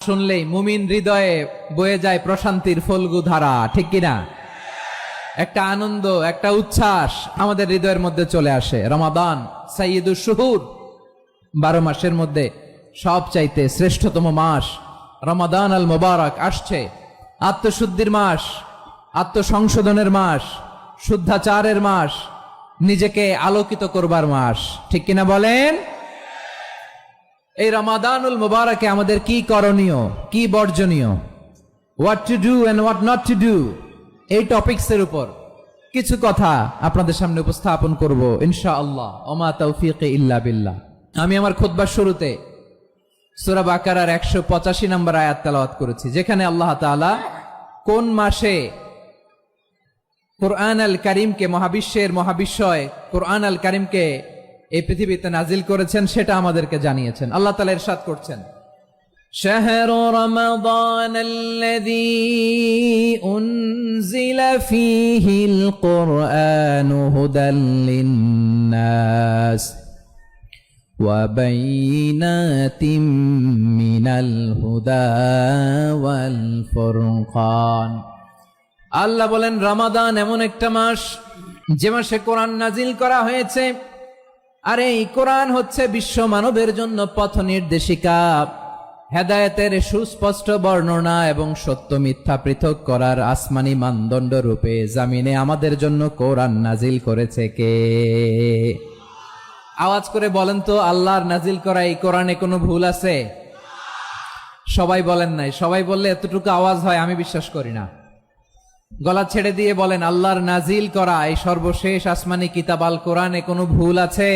শুনলেই মুমিন হৃদয়ে বয়ে যায় প্রশান্তির ফল্গু ধারা, ঠিক কিনা? একটা আনন্দ, একটা উচ্ছ্বাস আমাদের হৃদয়ের মধ্যে চলে আসে। রমাদান সাইয়্যিদুশ শুহুর, 12 মাসের মধ্যে সবচাইতে শ্রেষ্ঠতম মাস রমাদান আল মুবারক আসছে। আত্মশুদ্ধির মাস, আত্মসংশোধনের মাস, শুদ্ধাচারের মাস, নিজেকে আলোকিত করবার মাস, ঠিক কিনা বলেন? এই রমাদানুল মুবারকে আমাদের কি করণীয়, কি বর্জনীয়, what to do and what not to do, এই টপিকসের উপর কিছু কথা আপনাদের সামনে উপস্থাপন করব ইনশাআল্লাহ। ওমা তাওফীকি ইল্লা বিল্লাহ। আমি আমার খুতবার শুরুতে সূরা বাকারার 185 নম্বর আয়াত তেলাওয়াত করেছি, যেখানে আল্লাহ তাআলা কোন মাসে কুরআন আল কারীমকে, মহাবিশ্বের মহাবিশ্বয় কুরআন আল কারীমকে এই পৃথিবীতে নাজিল করেছেন সেটা আমাদেরকে জানিয়েছেন। আল্লাহ তাআলা ইরশাদ করছেন, শাহরু রমাদানাল্লাযী উনজিলা ফীহিল কুরআনু হুদাল লিন্নাস ওয়া বাইয়িনাতিম মিনাল হুদা ওয়াল ফুরকান। আল্লাহ বলেন, রমাদান এমন একটা মাস যে মাসে কোরআন নাজিল করা হয়েছে, আর এই কোরআন হচ্ছে বিশ্ব মানবের জন্য পথ নির্দেশিকা, হেদায়েতের সুস্পষ্ট বর্ণনা এবং সত্য মিথ্যা পৃথক করার আসমানি মানদণ্ড রূপে জামিনে আমাদের জন্য কোরআন নাজিল করেছে কে? আওয়াজ করে বলেন তো, আল্লাহর নাজিল করা এই কোরআনে কোনো ভুল আছে? সবাই বলেন নাই। সবাই বললে এতটুকু আওয়াজ হয় আমি বিশ্বাস করি না। গলা ছেড়ে দিয়ে বলেন, আল্লাহর নাজিল করা এই সর্বশেষ আসমানি কিতাব আল কোরআনে কোনো ভুল আছে?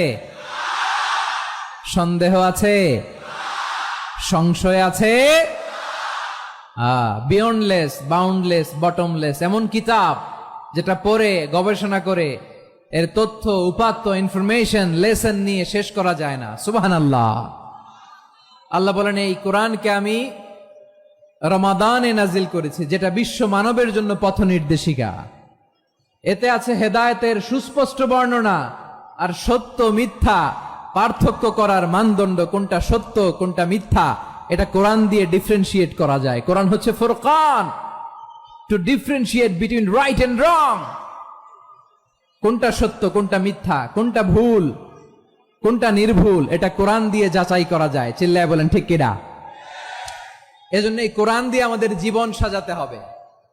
সন্দেহ আছে? সংশয় আছে? বিয়ন্ডলেস, বাউন্ডলেস, বটমলেস, এমন কিতাব যেটা পড়ে গবেষণা করে এর তথ্য, উপাত্ত, ইনফরমেশন, লেসন নিয়ে শেষ করা যায় না। সুবহানাল্লাহ। আল্লাহ বলেন, এই কোরআনকে আমি রমাদানে নাজিল করেছি, যেটা বিশ্ব মানবের জন্য পথ নির্দেশিকা। এতে আছে হেদায়েতের সুস্পষ্ট বর্ণনা আর সত্য মিথ্যা পার্থক্য করার মানদণ্ড, কোনটা সত্য কোনটা মিথ্যা এটা কোরআন দিয়ে ডিফারেন্সিয়েট করা যায়। কোরআন হচ্ছে ফুরকান, to differentiate between right and wrong. কোনটা সত্য, কোনটা মিথ্যা, কোনটা ভুল, কোনটা নির্ভুল, এটা কোরআন দিয়ে যাচাই করা যায়। চিল্লায় বলেন ঠিক কিনা? এজন্য এই কোরআন দিয়ে আমাদের জীবন সাজাতে হবে।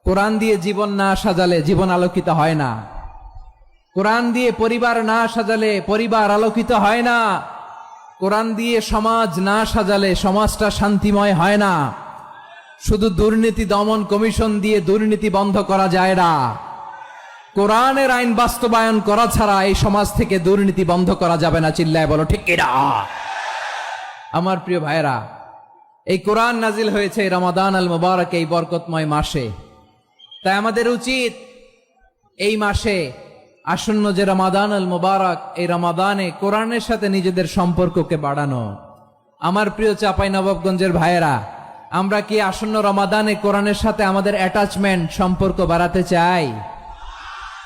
কোরআন দিয়ে জীবন না সাজালে জীবন আলোকিত হয় না। কোরআন দিয়ে পরিবার না সাজালে পরিবার আলোকিত হয় না। কোরআন দিয়ে সমাজ না সাজালে সমাজটা শান্তিময় হয় না। শুধু দুর্নীতি দমন কমিশন দিয়ে দুর্নীতি বন্ধ করা যায় না। কোরআনের আইন বাস্তবায়ন করা ছাড়া এই সমাজ থেকে দুর্নীতি বন্ধ করা যাবে না। চিল্লায় বলো ঠিক কিনা? আমার প্রিয় ভাইরা, এই কোরআন নাজিল হয়েছে রমাদান আল মুবারক, এই বরকতময় মাসে। তাই আমাদের উচিত এই মাসে আসন্ন যে রমাদান আল মুবারক, এই রমাদানে কোরআনের সাথে নিজেদের সম্পর্ককে বাড়ানো। আমার প্রিয় চাঁপাইনবাবগঞ্জের ভাইয়েরা, আমরা কি আসন্ন রমাদানে কোরআনের সাথে আমাদের অ্যাটাচমেন্ট, সম্পর্ক বাড়াতে চাই?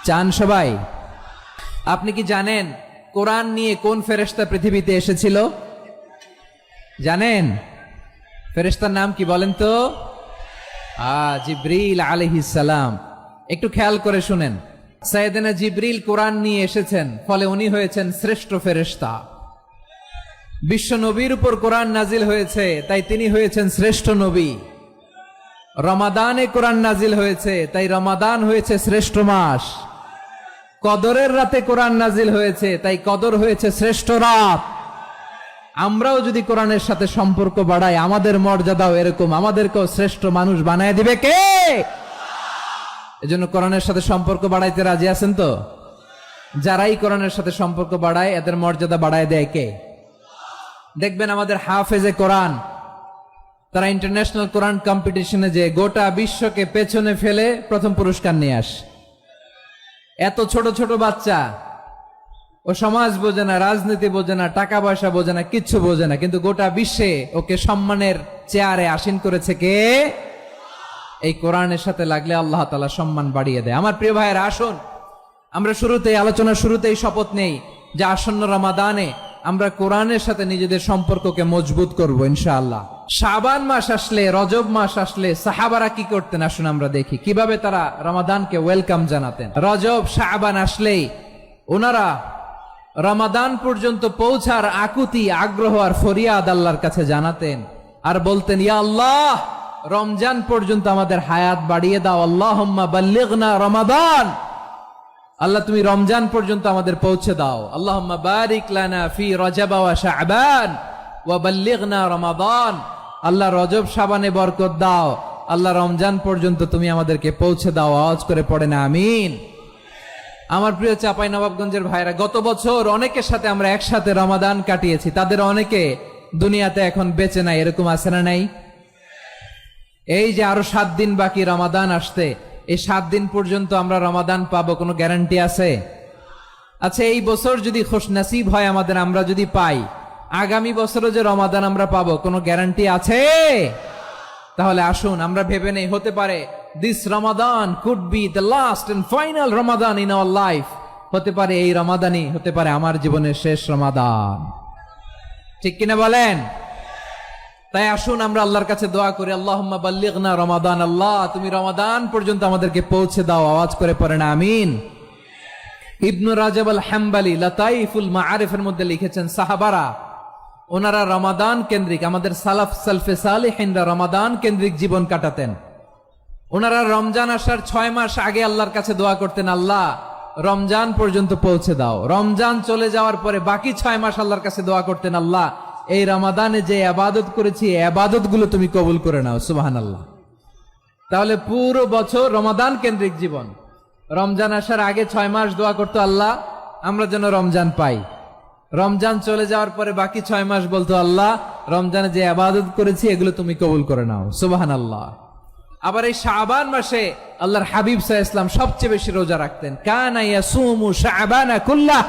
চান সবাই? আপনি কি জানেন কোরআন নিয়ে কোন ফেরেশতা পৃথিবীতে এসেছিল? জানেন? ফেরেশতার নাম কি বলেন তো? জিবরিল আলাইহিস সালাম। একটু খেয়াল করে শুনেন, সাইয়েদনা জিবরিল কোরআন নিয়ে এসেছেন, ফলে উনি হয়েছেন শ্রেষ্ঠ ফেরেশতা। বিশ্ব নবীর উপর কোরআন নাজিল হয়েছে, তাই তিনি হয়েছেন শ্রেষ্ঠ নবী। রমাদানে কোরআন নাজিল হয়েছে, তাই রমাদান হয়েছে শ্রেষ্ঠ মাস। কদরের রাতে কোরআন নাজিল হয়েছে, তাই কদর হয়েছে শ্রেষ্ঠ রাত। আমরাও যদি কোরআনের সাথে সম্পর্ক বাড়াই, আমাদের মর্যাদাও এরকম, আমাদেরকেও শ্রেষ্ঠ মানুষ বানায় দিবে কে? এজন্য কোরআনের সাথে সম্পর্ক বাড়াইতে রাজি আছেন তো? যারাই কোরআনের সাথে সম্পর্ক বাড়ায় এদের মর্যাদা বাড়ায় দেয় কে? দেখবেন আমাদের হাফেজে কোরআন, তারা ইন্টারন্যাশনাল কোরআন কম্পিটিশনে যে গোটা বিশ্বকে পেছনে ফেলে প্রথম পুরস্কার নিয়ে আসে। এত ছোট ছোট বাচ্চা, ও সমাজ বোঝে না, রাজনীতি বোঝে না, টাকা পয়সা বোঝে না, কিচ্ছু বোঝে না, কিন্তু গোটা বিশ্বে ওকে সম্মানের চেয়ারে আসীন করেছে কে? এই কোরআনের সাথে লাগলে আল্লাহ তাআলা সম্মান বাড়িয়ে দেয়। আমার প্রিয় ভাইয়েরা, আসুন আমরা শুরুতেই, আলোচনার শুরুতেই শপথ নেই যে আসন্ন রমাদানে আমরা কোরআনের সাথে নিজেদের সম্পর্ককে মজবুত করব ইনশাআল্লাহ। শাবান মাস আসলে, রজব মাস আসলে সাহাবারা কি করতেন আসুন আমরা দেখি কিভাবে তারা রমাদানকে ওয়েলকাম জানাতেন। রজব শাবান আসলেই ওনারা রমাদান পর্যন্ত পৌঁছার আকুতি, আগ্রহ আর ফরিয়াদ আল্লাহর কাছে জানাতেন আর বলতেন, ইয়া আল্লাহ, রমজান পর্যন্ত আমাদের হায়াত বাড়িয়ে দাও। আল্লাহুম্মা বাল্লিগনা রমাদান, আল্লাহ তুমি রমজান পর্যন্ত আমাদের পৌঁছে দাও। আল্লাহুম্মা বারিক লানা ফি রজব ওয়া শাবান ওয়া বাল্লিগনা রমাদান, আল্লাহ রজব শাবানে বরকত দাও, আল্লাহ রমজান পর্যন্ত তুমি আমাদেরকে পৌঁছে দাও। আওয়াজ করে পড়েন আমিন। আমার প্রিয় চাঁপাইনবাবগঞ্জের ভাইরা, গত বছর অনেকের সাথে আমরা একসাথে রমাদান কাটিয়েছি, তাদের অনেকে দুনিয়াতে এখন বেঁচে নাই, এরকম আছে না নাই? এই যে আরো 7 দিন বাকি রমাদান আসতে, এই 7 দিন পর্যন্ত আমরা রমাদান পাবো, কোনো গ্যারান্টি আছে? আচ্ছা, এই বছর যদি খুশনসিব হয় আমাদের, আমরা যদি পাই, আগামী বছরও যে রমাদান আমরা পাবো, কোনো গ্যারান্টি আছে? তাহলে আসুন আমরা ভেবে নেই, হতে পারে this Ramadan could be the last and final Ramadan in our life. হতে পারে এই রমাদানই হতে পারে আমার জীবনের শেষ রমাদান। ঠিক কিনা বলেন? তাই আসুন আমরা আল্লাহর কাছে দোয়া করি, আল্লাহুম্মা বাল্লিগনা রমাদান, আল্লাহ তুমি রমাদান পর্যন্ত আমাদেরকে পৌঁছে দাও। আওয়াজ করে পড়েন আমিন। ইবনু রাজব আল হাম্বলি লাতাইফুল মাআরিফের মধ্যে লিখেছেন, সাহাবারা ওনারা রমাদান কেন্দ্রিক, আমাদের সালাফ সালফে সালিহিনরা রমাদান কেন্দ্রিক জীবন কাটাতেন। ওনারা রমজান আসার 6 মাস আগে আল্লাহর কাছে দোয়া করতেন, আল্লাহ রমজান পর্যন্ত পৌঁছে দাও। রমজান চলে যাওয়ার পরে বাকি 6 মাস আল্লাহর কাছে দোয়া করতেন, আল্লাহ এই রমাদানে যে ইবাদত করেছি এই ইবাদত গুলো তুমি কবুল করে নাও। সুবহানাল্লাহ। তাহলে পুরো বছর রমাদান কেন্দ্রিক জীবন। রমজান আসার আগে 6 মাস দোয়া করতো, আল্লাহ আমরা যেন রমজান পাই। রমজান চলে যাওয়ার পরে বাকি 6 মাস বলতো, আল্লাহ রমজানে যে ইবাদত করেছি এগুলো তুমি কবুল করে নাও। সুবহানাল্লাহ। আবার এই শাবান মাসে আল্লাহর হাবিব সাল্লাল্লাহু আলাইহি ওয়াসাল্লাম সবচেয়ে বেশি রোজা রাখতেন। কানা ইয়াসুমু শাবানা কুল্লাহ,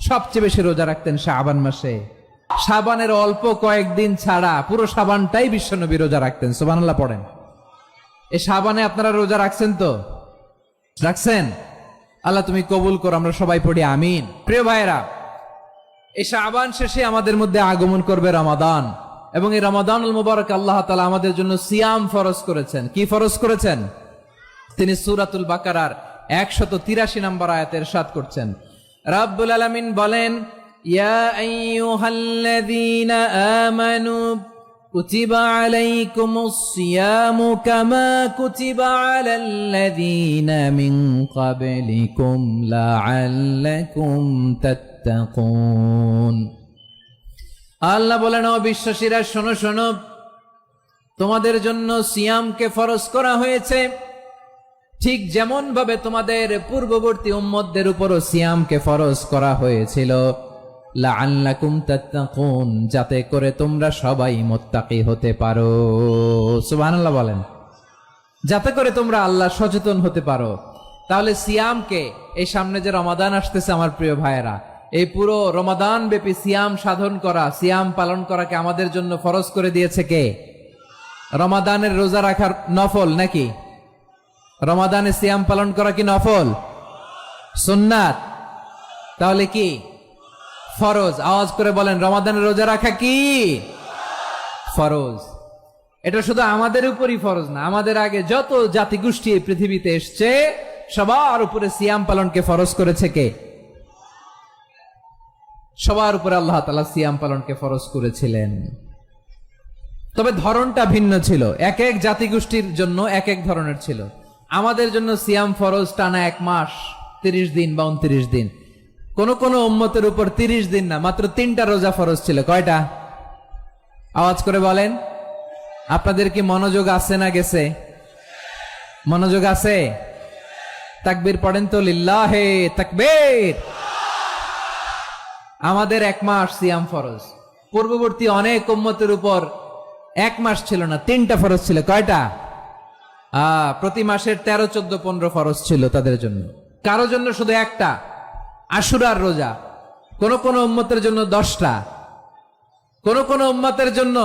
সবচেয়ে বেশি রোজা রাখতেন শাবান মাসে। শাবানের অল্প কয়েকদিন ছাড়া পুরো শাবানটাই বিশ্বনবী রোজা রাখতেন। সুবহানাল্লাহ পড়েন। এই শাবানে আপনারা রোজা রাখছেন তো? রাখছেন? আল্লাহ তুমি কবুল করো, আমরা সবাই পড়ি আমিন। প্রিয় ভাইরা, এই শাবান শেষে আমাদের মধ্যে আগমন করবে রমাদান, এবং এই রমাদানুল মুবারক আল্লাহ তাআলা আমাদের জন্য সিয়াম ফরজ করেছেন। কি ফরজ করেছেন? তিনি সূরাতুল বাকারার 183 নম্বর আয়াতে ইরশাদ করছেন, রাব্বুল আলামিন বলেন, ইয়া আইয়ুহাল্লাযীনা আমানু কুতিবা আলাইকুমুস সিয়ামু কামা কুতিবা আলাল্লাযীনা মিন ক্বাবলিকুম লাআল্লাকুম তাত্তাকুন। আল্লাহ বলেন, ও বিশ্বাসীরা শোনো শোনো, তোমাদের জন্য সিয়ামকে ফরজ করা হয়েছে, ঠিক যেমন ভাবে তোমাদের পূর্ববর্তী উম্মতদের উপরও সিয়ামকে ফরজ করা হয়েছিল, লাআল্লাকুম তাত্তাকুন, যাতে করে তোমরা সবাই মুত্তাকি হতে পারো। সুবহানাল্লাহ বলেন, যাতে করে তোমরা আল্লাহ সচেতন হতে পারো। তাহলে সিয়ামকে, এই সামনে যে রমাদান আসতেছে আমার প্রিয় ভাইয়েরা, এই পুরো রমাদান ব্যাপী সিয়াম সাধন করা, সিয়াম পালন করাকে আমাদের জন্য ফরজ করে দিয়েছে কে? রমাদানের রোজা রাখার নফল নাকি? রমাদানে সিয়াম পালন করা কি নফল? সুন্নাত? তাহলে কি ফরজ? আওয়াজ করে বলেন, রমাদানের রোজা রাখা কি ফরজ? এটা শুধু আমাদের উপরই ফরজ না, আমাদের আগে যত জাতিগোষ্ঠী এই পৃথিবীতে এসছে সবার উপরে সিয়াম পালনকে ফরজ করেছে কে? সবার উপরে আল্লাহ তাআলা সিয়াম পালনকে ফরজ করেছিলেন। তবে ধরনটা ভিন্ন ছিল, এক এক জাতিগোষ্ঠীর জন্য এক এক ধরনের ছিল। আমাদের জন্য সিয়াম ফরজ টানা 1 মাস 30 দিন বা 29 দিন। কোন কোন উম্মতের উপর 30 দিন না, মাত্র 3টা রোজা ফরজ ছিল। কয়টা? আওয়াজ করে বলেন। আপনাদের কি মনোযোগ আছে না গেছে? মনোযোগ আছে? তাকবীর পড়েন তো, লিল্লাহে তাকবীর। আমাদের 1 মাস সিয়াম ফরজ। পূর্ববর্তী অনেক উম্মতের উপর 1 মাস ছিল না, 3টা ফরজ ছিল। কয়টা? প্রতি মাসের 13, 14, 15 ফরজ ছিল তাদের জন্য। কারো জন্য শুধু একটা, আশুরার রোজা। কোন কোন উম্মতের জন্য 10টা। কোন কোন উম্মতের জন্য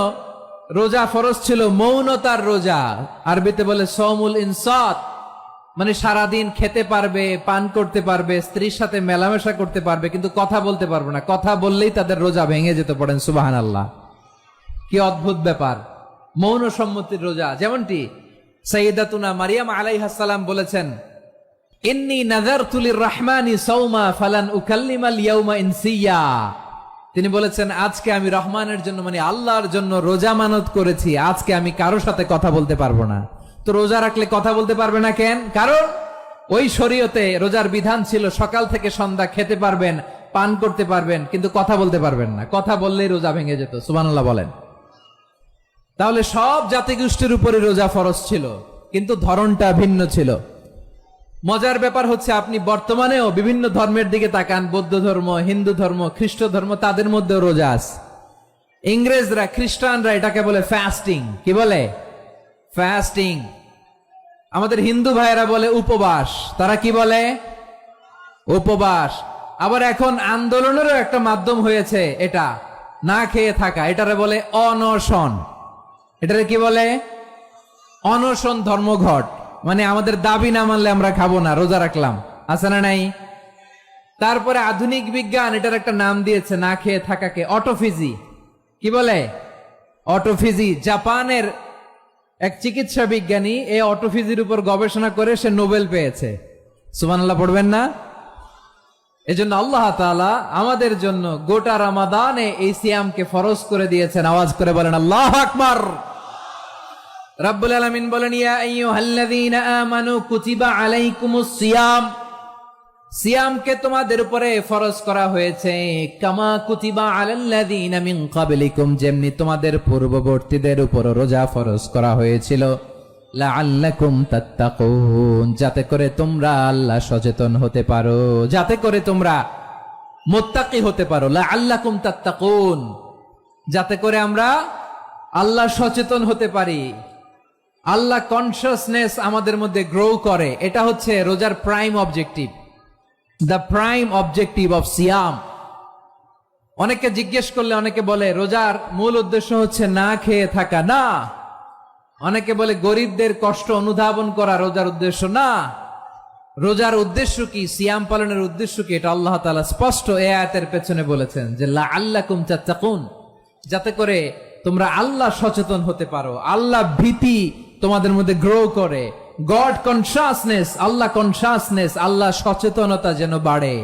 রোজা ফরজ ছিল মৌনতার রোজা, আরবিতে বলে সওমুল ইনসাত, মানে সারাদিন খেতে পারবে, পান করতে পারবে, স্ত্রীর সাথে মেলামেশা করতে পারবে, কিন্তু কথা বলতে পারবে না। কথা বললেই তাদের রোজা ভেঙে যেত। পড়েন সুবহানাল্লাহ। কি অদ্ভুত ব্যাপার, মৌন সম্মতির রোজা। যেমনটি সাইয়্যিদাতুনা মারিয়াম আলাইহিস সালাম বলেছেন, ইন্নী নাযারতু লির-রাহমানি সাওমা ফালান উকাল্লিমাল ইয়াওমা ইনসিয়া। তিনি বলেছেন, আজকে আমি রহমানের জন্য মানে আল্লাহর জন্য রোজা মানত করেছি, আজকে আমি কারোর সাথে কথা বলতে পারবো না। তো রোজা রাখলে কথা বলতে পারবে না কেন? কারণ ওই শরীয়তে রোজার বিধান ছিল সকাল থেকে সন্ধ্যা খেতে পারবেন, পান করতে পারবেন, কিন্তু কথা বলতে পারবেন না। কথা বললেই রোজা ভেঙে যেত। সুবহানাল্লাহ বলেন। তাহলে সব জাতিগোষ্ঠীর উপরে রোজা ফরজ ছিল, কিন্তু ধরনটা ভিন্ন ছিল। মজার ব্যাপার হচ্ছে, আপনি বর্তমানেও বিভিন্ন ধর্মের দিকে তাকান, বৌদ্ধ ধর্ম, হিন্দু ধর্ম, খ্রিস্ট ধর্ম, তাদের মধ্যেও রোজা আছে। ইংরেজরা, খ্রিস্টানরা এটাকে বলে ফাস্টিং। কি বলে? ফাস্টিং। আমাদের হিন্দু ভাইয়েরা বলে উপবাস। তারা কি বলে? উপবাস। আবার এখন আন্দোলনেরও একটা মাধ্যম হয়েছে এটা, না খেয়ে থাকা। এটারে বলে অনশন। এটারে কি বলে? অনশন ধর্মঘট। মানে আমাদের দাবি না মানলে আমরা খাবো না, রোজা রাখলাম। আছে না নাই? তারপরে আধুনিক বিজ্ঞান এটার একটা নাম দিয়েছে না খেয়ে থাকাকে, অটোফিজি। কি বলে? অটোফিজি। জাপানের এক চিকিৎসা বিজ্ঞানী এই অটোফিজির উপর গবেষণা করে সে নোবেল পেয়েছে। সুবহানাল্লাহ পড়বেন না? এজন্য আল্লাহ তাআলা আমাদের জন্য গোটা রমাদানে এই সিয়ামকে ফরজ করে দিয়েছেন। আওয়াজ করে বলেন আল্লাহু আকবার। রাব্বুল আলামিন বলেন, ইয়া আইয়ুহাল্লাযীনা আমানু কুতিবা আলাইকুমুস সিয়াম। সিয়ামকে তোমাদের উপরে ফরজ করা হয়েছে, কামা কুতিবা আলাল্লাযীনা মিন ক্বাবলিকুম, যেমনি তোমাদের পূর্ববর্তীদের উপর রোজা ফরজ করা হয়েছিল, লাআল্লাকুম তাত্তাকুন, যাতে করে তোমরা আল্লাহ সচেতন হতে পারো, যাতে করে তোমরা মুত্তাকি হতে পারো। লাআল্লাকুম তাত্তাকুন, যাতে করে আমরা আল্লাহ সচেতন হতে পারি, আল্লাহ কনসিয়াসনেস আমাদের মধ্যে গ্রো করে। এটা হচ্ছে রোজার prime objective, the prime objective of সিয়াম। অনেকে জিজ্ঞেস করলে অনেকে বলে রোজার মূল উদ্দেশ্য হচ্ছে না খেয়ে থাকা। না। অনেকে বলে গরিবদের কষ্ট অনুধাবন করা রোজার উদ্দেশ্য। না। রোজার উদ্দেশ্য কি, সিয়াম পালনের উদ্দেশ্য কি, এটা আল্লাহ তাআলা স্পষ্ট এই আয়াতের পেছনে বলেছেন যে লাআল্লাকুম তাত্তাকুন, যাতে করে তোমরা আল্লাহ সচেতন হতে পারো, আল্লাহ ভীতি তোমাদের মধ্যে গ্রো করে, গড কনসিয়াসনেস, আল্লাহ কনসিয়াসনেস, আল্লাহ সচেতনতা যেন বাড়ে,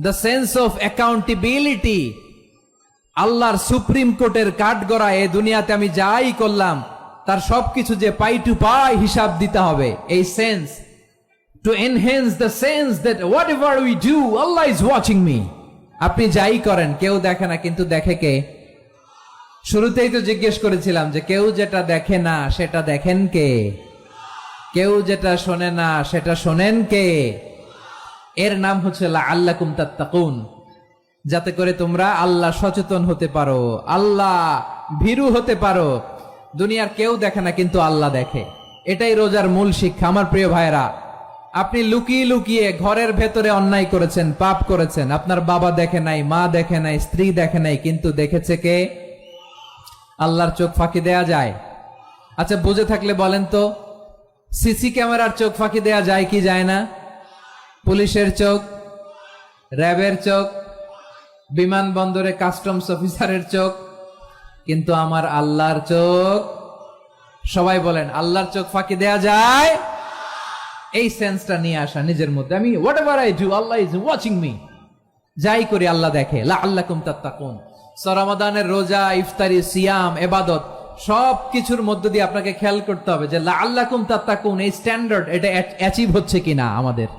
দ্য সেন্স অফ অ্যাকাউন্টেবিলিটি। আল্লাহর সুপ্রিম কোর্টের কাঠগড়া এই দুনিয়াতে আমি যাই করলাম তার সবকিছু যে পাই টু পাই হিসাব দিতে হবে, এই sense, to enhance the sense that what ever we do Allah is watching me. আপনি যাই করেন কেউ দেখে না, কিন্তু দেখে কে? শুরুতেই তো জিজ্ঞেস করেছিলাম যে কেউ যেটা দেখে না সেটা দেখেন কে? কেউ যেটা শোনে না সেটা শোনেন কে? এর নাম হচ্ছে লাআল্লাকুম তাত্তাকুন, যাতে করে তোমরা আল্লাহ সচেতন হতে পারো, আল্লাহ ভীরু হতে পারো। দুনিয়ার কেউ দেখে না, কিন্তু আল্লাহ দেখে। এটাই রোজার মূল শিক্ষা। আমার প্রিয় ভাইরা, আপনি লুকিয়ে লুকিয়ে ঘরের ভেতরে অন্যায় করেছেন, পাপ করেছেন, আপনার বাবা দেখে নাই, মা দেখে নাই, স্ত্রী দেখে নাই, কিন্তু দেখেছে কে? আল্লাহর চোখ ফাঁকি দেয়া যায়? আচ্ছা, বুঝে থাকলে বলেন তো, সিসি ক্যামেরার চোখ ফাঁকি দেয়া যায় কি যায় না? পুলিশের চোখ, র্যাবের চোখ, বিমানবন্দরে কাস্টমস অফিসারের চোখ, কিন্তু আমার আল্লাহর চোখ? সবাই বলেন, আল্লাহর চোখ ফাঁকি দেয়া যায়? এই সেন্সটা নিয়ে আসা নিজের মধ্যে, আমি what ever I do Allah is watching me, যাই করি আল্লাহ দেখে। লাআল্লাকুম তাত্তাকুন। রমাদানের রোজা, ইফতারি, সিয়াম, ইবাদত সব কিছুর মধ্য দিয়ে আপনাকে খেয়াল করতে হবে যে লাআল্লাকুম তাত্তাকুন, এই স্ট্যান্ডার্ড এটা অ্যাচিভ হচ্ছে কিনা আমাদের,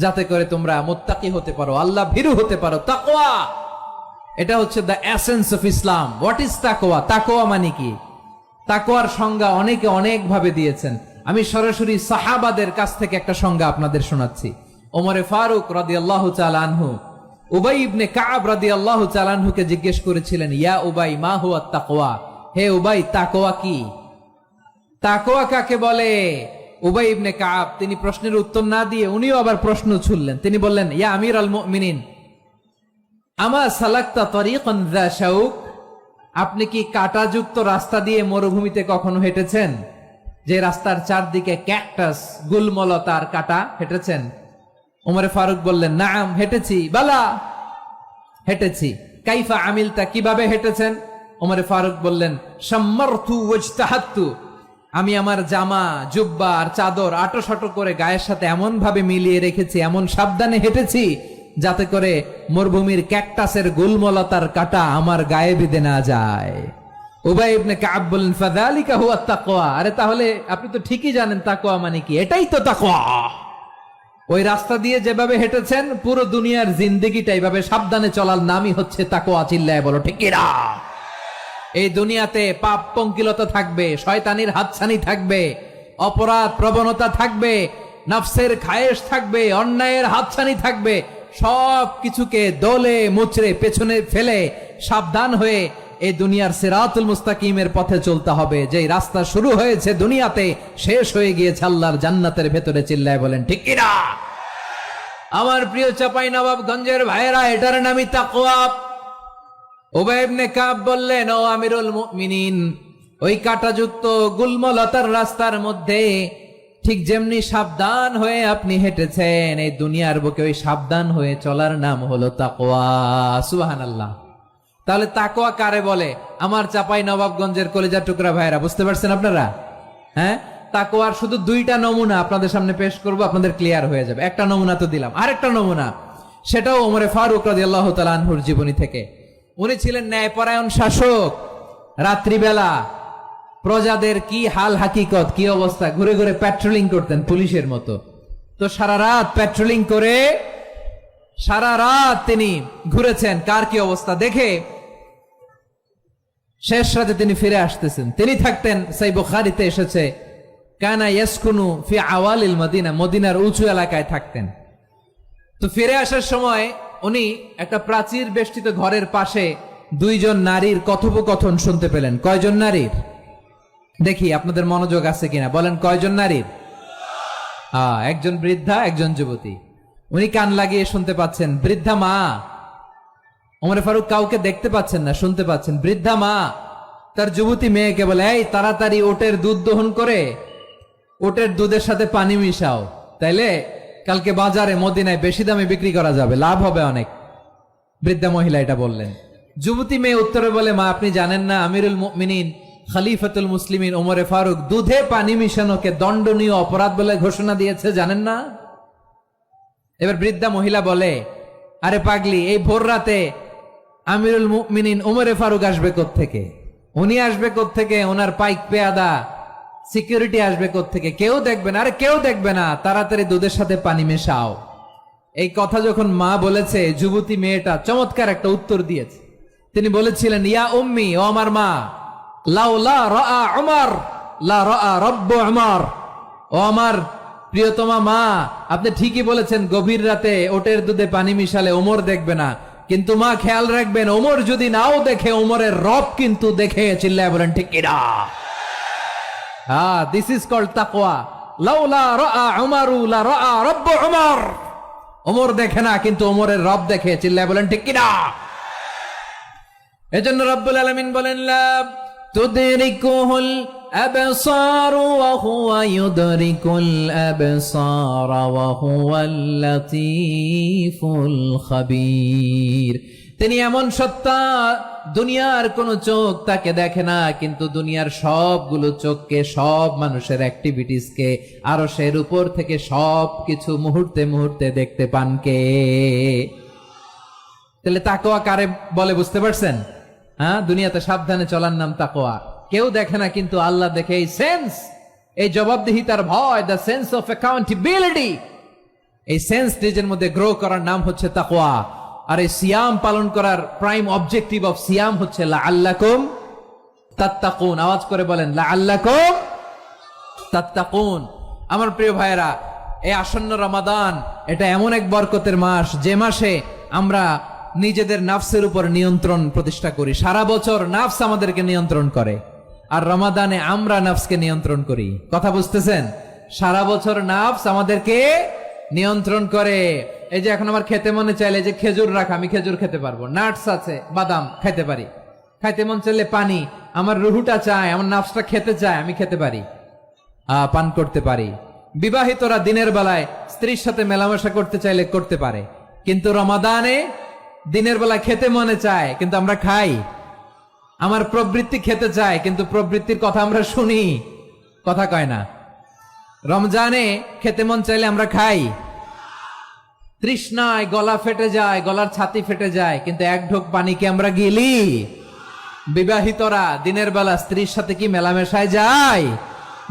যাতে করে তোমরা মুত্তাকি হতে পারো, আল্লাহ ভীরু হতে পারো। তাকওয়া, এটা হচ্ছে the essence of Islam. What is তাকওয়া? তাকওয়া মানে কি? তাকওয়ার সংজ্ঞা অনেকে অনেক ভাবে দিয়েছেন। আমি সরাসরি সাহাবাদের কাছ থেকে একটা সংজ্ঞা আপনাদের শোনাচ্ছি। ওমরে ফারুক রাদিয়াল্লাহু তাআলা আনহু উবাই ইবনে কাব রাদিয়াল্লাহু তাআলা আনহুকে জিজ্ঞেস করেছিলেন, ইয়া উবাই মা হুয়া তাকওয়া, হে উবাই তাকওয়া কি? তাকওয়া কাকে বলে? উবাই ইবনে কাব তিনি প্রশ্নের উত্তর না দিয়ে উনিও আবার প্রশ্ন ছুড়লেন। তিনি বললেন, ইয়া আমির আল মুমিনিন, আমা সালাকতা তরিকান যা শাউক, আপনি কি কাঁটাযুক্ত রাস্তা দিয়ে মরুভূমিতে কখনো হেঁটেছেন? যে রাস্তার চারদিকে ক্যাকটাস, গুলমলতার কাঁটা, হেঁটেছেন? ওমরে ফারুক বললেন, নাম, হেঁটেছি। বালা, হেঁটেছি। কাইফা আমিলতা, কিভাবে হেঁটেছেন? ওমরে ফারুক বললেন, শাম্মারতু ওয়াজতাহাতু, আমি আমার জামা জুব্বা আর চাদর আটোসাটো করে গায়ের সাথে এমন ভাবে মিলিয়ে রেখেছি, এমন সাবধানে হেঁটেছি যাতে করে মরুভূমির ক্যাকটাসের গুলমলতার কাঁটা আমার গায়ে বিঁধে না যায়। উবাই ইবনে কাব বললেন, ফাযালিকা হুয়া তাকওয়া, আরে তাহলে আপনি তো ঠিকই জানেন তাকওয়া মানে কি, এটাই তো তাকওয়া। ওই রাস্তা দিয়ে যেভাবে হেঁটেছেন পুরো দুনিয়ার জিন্দেগিটা এইভাবে সাবধানে চলার নামই হচ্ছে তাকওয়া। চিল্লায় বলো ঠিক কিনা? এই দুনিয়াতে পাপ পঙ্কিলতা থাকবে, শয়তানির হাতছানি থাকবে, অপরাধ প্রবণতা থাকবে, নফসের খায়েশ থাকবে, অন্যায়ের হাতছানি থাকবে, সব কিছুকে দলে মুচড়ে পেছনে ফেলে সাবধান হয়ে এই দুনিয়ার সিরাতুল মুস্তাকিমের পথে চলতে হবে। যেই রাস্তা শুরু হয়েছে দুনিয়াতে শেষ হয়ে গিয়েছে আল্লাহর জান্নাতের ভেতরে। চিল্লায় বলেন ঠিক কিনা? আমার প্রিয় চাঁপাইনবাবগঞ্জের ভাইয়েরা, এটার নামই তাকওয়া। উবাই ইবনে কাব বললেন, ও আমিরুল মুমিনিন, ওই কাঁটাযুক্ত গুলমলতার রাস্তার মধ্যে ঠিক যেমনি সাবধান হয়ে আপনি হেঁটেছেন, এই দুনিয়ার বুকে ওই সাবধান হয়ে চলার নাম হলো তাকওয়া। সুবহানাল্লাহ। তাহলে তাকওয়া কারে বলে? আমার চাঁপাইনবাবগঞ্জের কলিজা টুকরা ভাইয়েরা, বুঝতে পারছেন আপনারা? হ্যাঁ, তাকওয়ার শুধু দুইটা নমুনা আপনাদের সামনে পেশ করব, আপনাদের ক্লিয়ার হয়ে যাবে। একটা নমুনা তো দিলাম, আরেকটা নমুনা, সেটাও ওমরে ফারুক রাদিয়াল্লাহু তাআলা আনহুর জীবনী থেকে। উনি ছিলেন ন্যায়পরায়ণ শাসক। রাত্রিবেলা প্রজাদের কি হাল হাকিকত, কি অবস্থা, ঘুরে ঘুরে প্যাট্রোলিং করতেন পুলিশের মতো। তো সারা রাত প্যাট্রোলিং করে সারা রাত তিনি ঘুরেছেন কার কি অবস্থা দেখে। শেষ রাতে তিনি ফিরে আসতেছেন। তিনি থাকতেন, সহিহ বুখারীতে এসেছে, কানা ইয়াসকুনু ফি আওয়ালিল মদিনা, মদিনার উঁচু এলাকায় থাকতেন। তো ফিরে আসার সময় উনি একটা প্রাচীর বেষ্টিত ঘরের পাশে দুইজন নারীর কথোপকথন শুনতে পেলেন। কয়জন নারীর? দেখি আপনাদের মনোযোগ আছে কিনা, বলেন কয়জন নারীর? একজন বৃদ্ধা, একজন যুবতী। উনি কান লাগিয়ে শুনতে পাচ্ছেন। বৃদ্ধা মা, ওমরে ফারুক কাউকে দেখতে পাচ্ছেন না, শুনতে পাচ্ছেন। বৃদ্ধা মা তার যুবতী মেয়েকে বলে, এই তাড়াতাড়ি ওটের দুধ দহন করে ওটের দুধের সাথে পানি মিশাও, তাইলে কালকে বাজারে মদিনায় বেশি দামে বিক্রি করা যাবে, লাভ হবে অনেক। বৃদ্ধা মহিলা এটা বললেন। যুবতী মেয়ে উত্তরে বলে, মা আপনি জানেন না আমিরুল মুমিনিন খলিফাতুল মুসলিমিন ওমরে ফারুক দুধে পানি মিশানোকে দণ্ডনীয় অপরাধ বলে ঘোষণা দিয়েছে, জানেন না? এবার বৃদ্ধা মহিলা বলে, আরে পাগলি, এই ভোর রাতে আমিরুল মুমিনিন ওমরে ফারুক আসবে কোত্থেকে? উনি আসবে কোত্থেকে? ওনার পাইক পেয়াদা সিকিউরিটি আসবে কোত্থেকে? কেউ দেখবে না। আরে কেউ দেখবে না, তাড়াতাড়ি দুধের সাথে পানি মেশাও। এই কথা যখন মা বলেছে, যুবতী মেয়েটা চমৎকার একটা উত্তর দিয়েছে। তিনি বলেছিলেন, ইয়া উম্মি, ও আমার মা, লাউলা রাআ উমর লা রাআ রব্বু উমর, ও আমার প্রিয়তমা মা, আপনি ঠিকই বলেছেন, গভীর রাতে ওটের দুধে পানি মিশালে ওমর দেখবে না, কিন্তু মা খেয়াল রাখবেন, ওমর যদি নাও দেখে, ওমরের রব কিন্তু দেখে। চিল্লায় বলেন ঠিক কিনা? দিস ইজ কল্ড তাকওয়া। লাউলা রাআ উমরু লা রাআ রব্বু উমর, ওমর দেখে না কিন্তু ওমরের রব দেখে। চিল্লায় বলেন ঠিক কিনা? এজন্য রব্বুল আলামিন বলেন, লা তুদরিকুহুল আবসার ওয়া হুয়া ইউদরিকুল আবসার ওয়া হুয়াল লাতীফুল খাবীর। তিনি এমন সত্তা, দুনিয়ার কোন চোখ তাকে দেখে না, কিন্তু দুনিয়ার সবগুলো চোখকে, সব মানুষের অ্যাক্টিভিটিসকে আরশের উপর থেকে সব কিছু মুহূর্তে মুহূর্তে দেখতে পান কে? তাহলে তাকওয়া কারে বলে বুঝতে পারছেন? দুনিয়াতে সাবধানে চলার নাম তাকওয়া। কেউ দেখে না কিন্তু আল্লাহ দেখে। এই সেন্স, এই জবাবদিহিতার ভয়, দ্য সেন্স অফ অ্যাকাউন্টেবিলিটি, এই সেন্স নিজের মধ্যে গ্রো করার নাম হচ্ছে তাকওয়া। আর এই সিয়াম পালন করার প্রাইম অবজেক্টিভ অফ সিয়াম হচ্ছে লাআল্লাকুম তাত্তাকুন। আওয়াজ করে বলেন, লাআল্লাকুম তাত্তাকুন। আমার প্রিয় ভাইয়েরা, এই আসন্ন রমাদান, এটা এমন এক বরকতের মাস, যে মাসে আমরা নিজেদের নাফসের উপর নিয়ন্ত্রণ প্রতিষ্ঠা করি। সারা বছর নাফস আমাদেরকে নিয়ন্ত্রণ করে, আর রমাদানে আমরা নাফসকে নিয়ন্ত্রণ করি। কথা বুঝতেছেন? সারা বছর নাফস আমাদেরকে নিয়ন্ত্রণ করে। এই যে এখন আমার খেতে মনে চাইলে যে খেজুর রাখা, আমি খেজুর খেতে পারবো, নাটস আছে, বাদাম খাইতে পারি। খাইতে মন চাইলে পানি, আমার রুহুটা চায়, আমার নাফসটা খেতে চায়, আমি খেতে পারি, পান করতে পারি। বিবাহিতরা দিনের বেলায় স্ত্রীর সাথে মেলামেশা করতে চাইলে করতে পারে, কিন্তু রমাদানে দিনের বেলা খেতে মনে চায়, কিন্তু আমরা খাই? আমার প্রবৃত্তি খেতে চায়, কিন্তু প্রবৃত্তির কথা আমরা শুনি, কথা কয় না। রমজানে খেতে মন চাইলে আমরা খাই, তৃষ্ণায় গলা ফেটে যায়, গলার ছাতি ফেটে যায়, কিন্তু এক ঢোক পানি কি আমরা গিলি? বিবাহিতরা দিনের বেলা স্ত্রীর সাথে কি মেলামেশায় যায়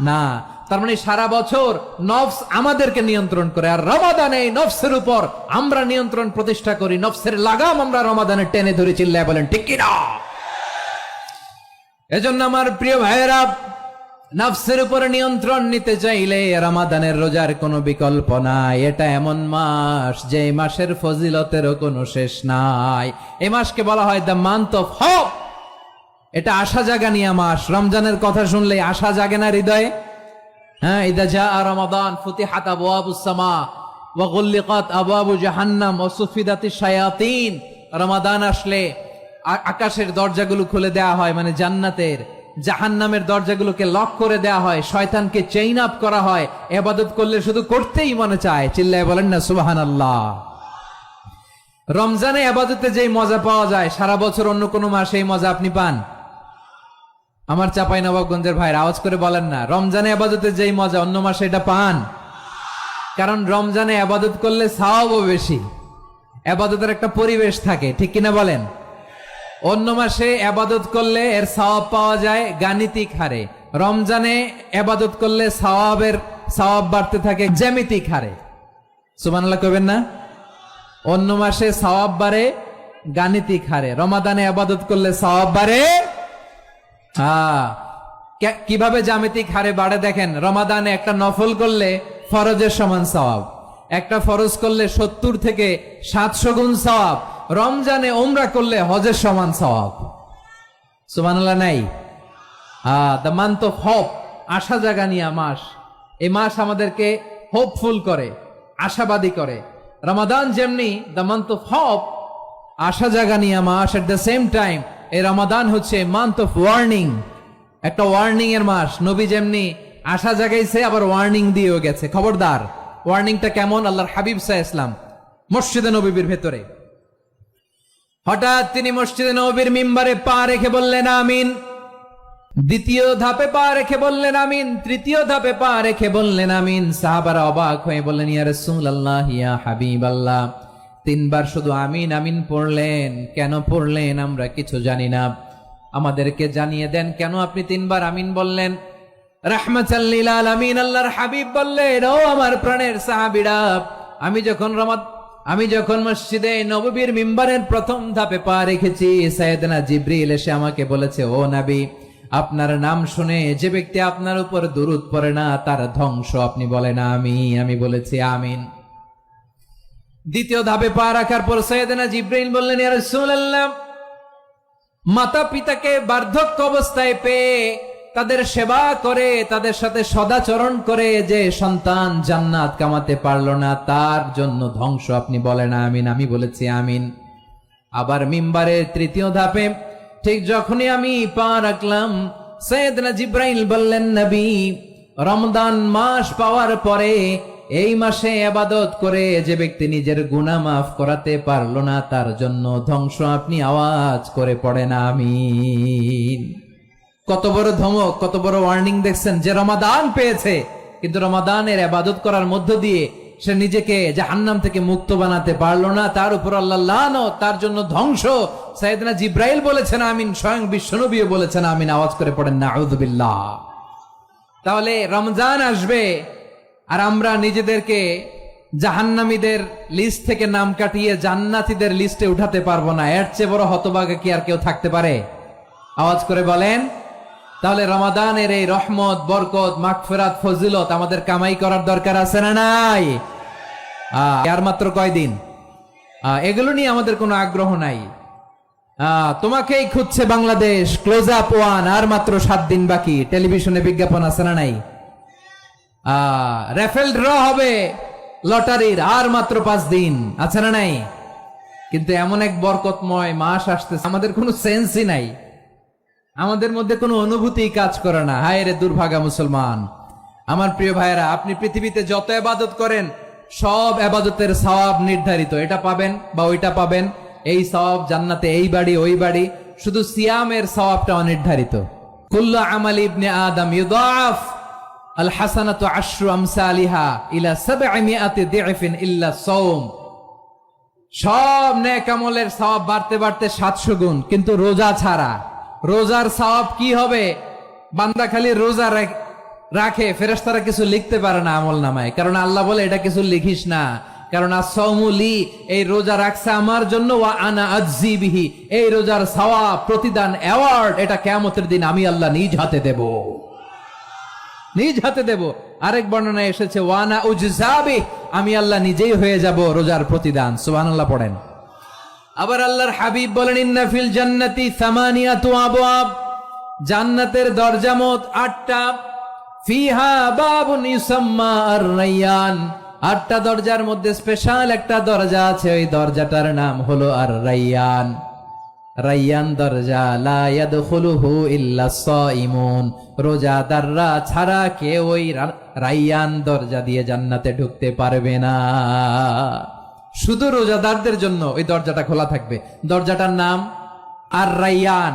না। তার মানে সারা বছর নফস আমাদেরকে নিয়ন্ত্রণ করে, আর রমাদানে এই নফসের উপর আমরা নিয়ন্ত্রণ প্রতিষ্ঠা করি। নফসের লাগাম আমরা রমাদানে টেনে ধরে, চিল্লায় বলেন ঠিক কিনা? এজন্য আমার প্রিয় ভাইয়েরা, নফসের উপরে নিয়ন্ত্রণ নিতে চাইলে রমাদানের রোজার কোনো বিকল্প নাই। এটা এমন মাস যে মাসের ফজিলতেরও কোনো শেষ নাই। এই মাসকে বলা হয় দ্য মান্থ অফ হোপ। এটা আশা জাগানিয়া মাস। রমজানের কথা শুনলে আশা জাগে না হৃদয়ে? হ্যাঁ, ইদা জাআ রমাদান ফুতিহাত আবওয়াবুস সামা ওয়া গুল্লিকাত আবওয়াবু জাহান্নাম ওয়া সুফিদাতিশ শায়াতিন। রমাদান আসলে আকাশের দরজাগুলো খুলে দেয়া হয়, মানে জান্নাতের। জাহান্নামের দরজাগুলোকে লক করে দেয়া হয়, শয়তানকে চেইন আপ করা হয়। ইবাদত করলে শুধু করতেই মনে চায়, চিল্লায় বলেন না সুবহানাল্লাহ। রমজানে ইবাদতে যেই মজা পাওয়া যায়, সারা বছর অন্য কোনো মাসে এই মজা আপনি পান? আমার চাঁপাইনবাবগঞ্জের ভাইরা আওয়াজ করে বলেন না, রমজানে ইবাদতে যেই মজা অন্য মাসে এটা পান? কারণ রমজানে ইবাদত করলে সওয়াবও বেশি, ইবাদতের একটা পরিবেশ থাকে, ঠিক কিনা বলেন? অন্য মাসে ইবাদত করলে এর সওয়াব পাওয়া যায় গাণিতিক হারে, রমজানে ইবাদত করলে সওয়াব বাড়তে থাকে জ্যামিতিক হারে। সুবহানাল্লাহ কইবেন না? অন্য মাসে সওয়াব বাড়ে গাণিতিক হারে, রমাদানে ইবাদত করলে সওয়াব বাড়ে কিভাবে জ্যামিতিক হারে বাড়ে দেখেন। রমাদানে একটা নফল করলে ফরজের সমান সওয়াব, একটা ফরজ করলে 70 থেকে 700 গুণ সওয়াব, রমজানে উমরা করলে হজের সমান সওয়াব। সুবহানাল্লাহ নাই? দ্য মান্থ অফ হোপ, আশা জাগানিয়া মাস। এই মাস আমাদেরকে হোপফুল করে, আশাবাদী করে। রমাদান যেমনি দ্য মান্থ অফ হোপ, আশা জাগানিয়া মাস, এট দ্য সেম টাইম এই রমাদান হচ্ছে মান্থ অফ ওয়ার্নিং, একটা ওয়ার্নিং এর মাস। নবী যেমনি আশা জাগাইছে, আবার ওয়ার্নিং দিয়েও গেছে, খবরদার। ওয়ার্নিংটা কেমন? আল্লাহর হাবিব সাল্লাল্লাহু আলাইহি ওয়াসাল্লাম মসজিদে নববীর ভেতরে, হঠাৎ তিনি মসজিদে নববীর মিম্বারে পা রেখে বললেন আমিন। দ্বিতীয় ধাপে পা রেখে বললেন আমিন, তৃতীয় ধাপে পা রেখে বললেন আমিন। সাহাবারা অবাক হয়ে বললেন, ইয়া রাসূলুল্লাহ, ইয়া হাবিবাল্লাহ, 3 বার শুধু আমিন আমিন পড়লেন, কেন পড়লেন আমরা কিছু জানি না, আমাদেরকে জানিয়ে দেন কেন আপনি 3 বার আমিন বললেন। রাহমাতাল লিল আলামিন আল্লাহর হাবিব বললেন, ও আমার প্রাণের সাহাবীরা, আমি যখন মসজিদে নববীর মিম্বারের প্রথম ধাপে পা রেখেছি, সাইয়েদনা জিবরিল এসে আমাকে বলেছে, ও নবী, আপনার নাম শুনে যে ব্যক্তি আপনার উপর দুরূদ পড়ে না তার ধ্বংস আপনি বলেন আমি বলেছি আমিন। দ্বিতীয় ধাপে পা রাখার পর সাইয়েদনা জিবরিল বললেন, ইয়া রাসূলুল্লাহ, মাতা পিতাকে বার্ধক্য অবস্থায় পেয়ে তাদের সেবা করে, তাদের সাথে সদাচরণ করে যে সন্তান জান্নাত কামাতে পারলো না, তার জন্য ধ্বংস আপনি বলেন আমিন। আমি বলেছি আমিন। আবার মিম্বারের তৃতীয় ধাপে ঠিক যখনই আমি পা রাখলাম, সাইয়েদনা জিবরাইল বললেন, নবী, রমজান মাস পাওয়ার পরে এই মাসে ইবাদত করে যে ব্যক্তি নিজের গুনাহ মাফ করাতে পারলো না, তার জন্য ধ্বংস আপনি আওয়াজ করে পড়েন আমিন। কত বড় ধমক, কত বড় ওয়ার্নিং দেখছেন। যে রমাদান পেয়েছে, কিন্তু রমাদানের ইবাদত করার মধ্য দিয়ে সে নিজেকে জাহান্নাম থেকে মুক্ত বানাতে পারলো না, তার উপর আল্লাহ লানত, তার জন্য ধ্বংস। সাইয়েদনা জিবরাইল বলেছেন আমিন, স্বয়ং বিশ্বনবীও বলেছেন আমিন। আওয়াজ করে পড়েন নাউযু বিল্লাহ। তাহলে রমজান আসবে আর আমরা নিজেদেরকে জাহান্নামীদের লিস্ট থেকে নাম কাটিয়ে জান্নাতীদের লিস্টে উঠাতে পারবো না। এর চেয়ে বড় হতভাগা কি আর কেউ থাকতে পারে? আওয়াজ করে বলেন। তাহলে রমাদানের এই রহমত, বরকত, মাগফিরাত, ফজিলত আমাদের কামাই করার দরকার আছে না নাই? আর মাত্র কয়দিন, এগুলো নিয়ে আমাদের কোনো আগ্রহ নাই। তোমাকেই খুঁজছে বাংলাদেশ, ক্লোজ আপ 1, আর মাত্র 7 দিন বাকি। টেলিভিশনে বিজ্ঞাপন আছে না নাই? রেফেল ড্র হবে লটারির, আর মাত্র 5 দিন, আছে না নাই? কিন্তু এমন এক বরকতময় মাস আসতেছে, আমাদের কোনো সেন্সই নাই, আমাদের মধ্যে কোনো অনুভূতি কাজ করে না। হায় রে দুর্ভাগা মুসলমান। আমার প্রিয় ভাইয়েরা, আপনি পৃথিবীতে যত ইবাদত করেন সব ইবাদতের সওয়াব নির্ধারিত, এটা পাবেন বা ওইটা পাবেন, এই সওয়াব জান্নাতে এই বাড়ি ওই বাড়ি, শুধু সিয়ামের সওয়াবটা অনির্ধারিত। কুল্লু আমালি ইবনে আদম ইউদাফ আল হাসানাতু আশরু আমসালিহা ইলা 700 দি'ফিন ইল্লা সাওম। সব নেক আমলের সওয়াব বাড়তে বাড়তে 700 গুণ, কিন্তু রোজা ছাড়া। রোজার সওয়াব কি হবে? বান্দা খালি রোজা রাখে, ফেরেশতারা কিছু লিখতে পারে না আমল নামায়, কারণ আল্লাহ বলে এটা কিছু লিখিস না, কারণ আস-সাওমুলি, এই রোজা রাখছে আমার জন্য, ওয়া আনা আজজি বিহি, এই রোজার সওয়াব, প্রতিদান, অ্যাওয়ার্ড এটা কিয়ামতের দিন আমি আল্লাহ নিজ হাতে দেব, নিজ হাতে দেব। আরেক বর্ণনায় এসেছে ওয়ানা উজজাবি, আমি আল্লাহ নিজেই হয়ে যাব রোজার প্রতিদান। সুবহানাল্লাহ পড়েন। আবার আল্লাহর হাবিব বলেন ইন্না ফিল জান্নাতি সামানিয়াতু আবওয়াব, জান্নাতের দরজা মোট 8টা। ফিহা বাবুন ইউসাম্মা আর-রায়্যান, 8টা দরজার মধ্যে স্পেশাল একটা দরজা আছে, ওই দরজাটার নাম হলো আর-রায়্যান। রায়্যান দরজা লা ইয়াদখুলুহু ইল্লা সাইমুন, রোজাদাররা ছাড়া কেউ ওই রায়্যান দরজা দিয়ে জান্নাতে ঢুকতে পারবে না। শুধু রোজাদারদের জন্য ওই দরজাটা খোলা থাকবে। দরজাটার নাম আর-রায়্যান।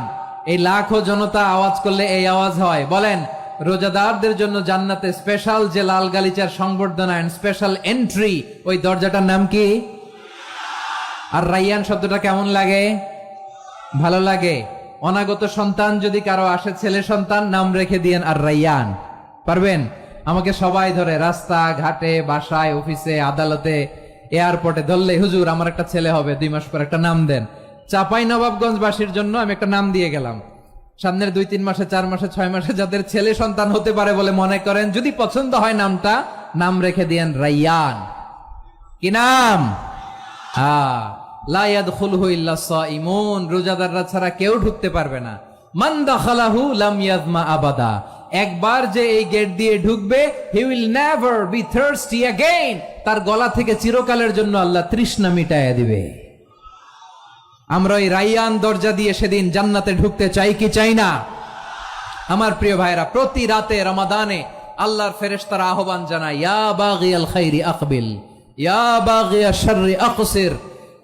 এই লাখো জনতা আওয়াজ করলে এই আওয়াজ হয়, বলেন রোজাদারদের জন্য জান্নাতে স্পেশাল যে লাল গালিচার সংবর্ধনা এন্ড স্পেশাল এন্ট্রি, ওই দরজাটার নাম কি? আর-রায়্যান শব্দটা কেমন লাগে? ভালো লাগে। অনাগত সন্তান যদি কারো আসে, ছেলে সন্তান, নাম রেখে দিয়েন আর-রায়্যান। পারবেন? আমাকে সবাই ধরে রাস্তা ঘাটে, বাসায়, অফিসে, আদালতে, এয়ারপোর্টে ধরলে, হুজুর আমার একটা ছেলে হবে 2 মাস পর, একটা নাম দেন। চাঁপাইনবাবগঞ্জবাসীর জন্য আমি একটা নাম দিয়ে গেলাম। সামনের 2-3 মাসে, 4 মাসে, 6 মাসে যাদের ছেলে সন্তান হতে পারে বলে মনে করেন, যদি পছন্দ হয় নামটা, নাম রেখে দিয়েন রায়্যান। কি নাম? লা ইয়াদখুলুহু ইল্লা সাইমুন, রোজাদাররা ছাড়া কেউ ঢুকতে পারবে না। মান দাখালাহু লাম ইয়াযমা আবাদা, একবার যে এই গেট দিয়ে ঢুকবে, he will never be thirsty again, তার গলা থেকে চিরকালের জন্য আল্লাহ তৃষ্ণা মিটায়া দিবে। আমরা ওই রায়্যান দরজা দিয়ে সেদিন জান্নাতে ঢুকতে চাই কি চাই না? আমার প্রিয় ভাইরা, প্রতি রাতে রমাদানে আল্লাহর ফেরেশতারা আহ্বান জানায়, ইয়া বাগিয়াল খাইরি আকবিল, ইয়া বাগিয়াশ শাররি আকসির,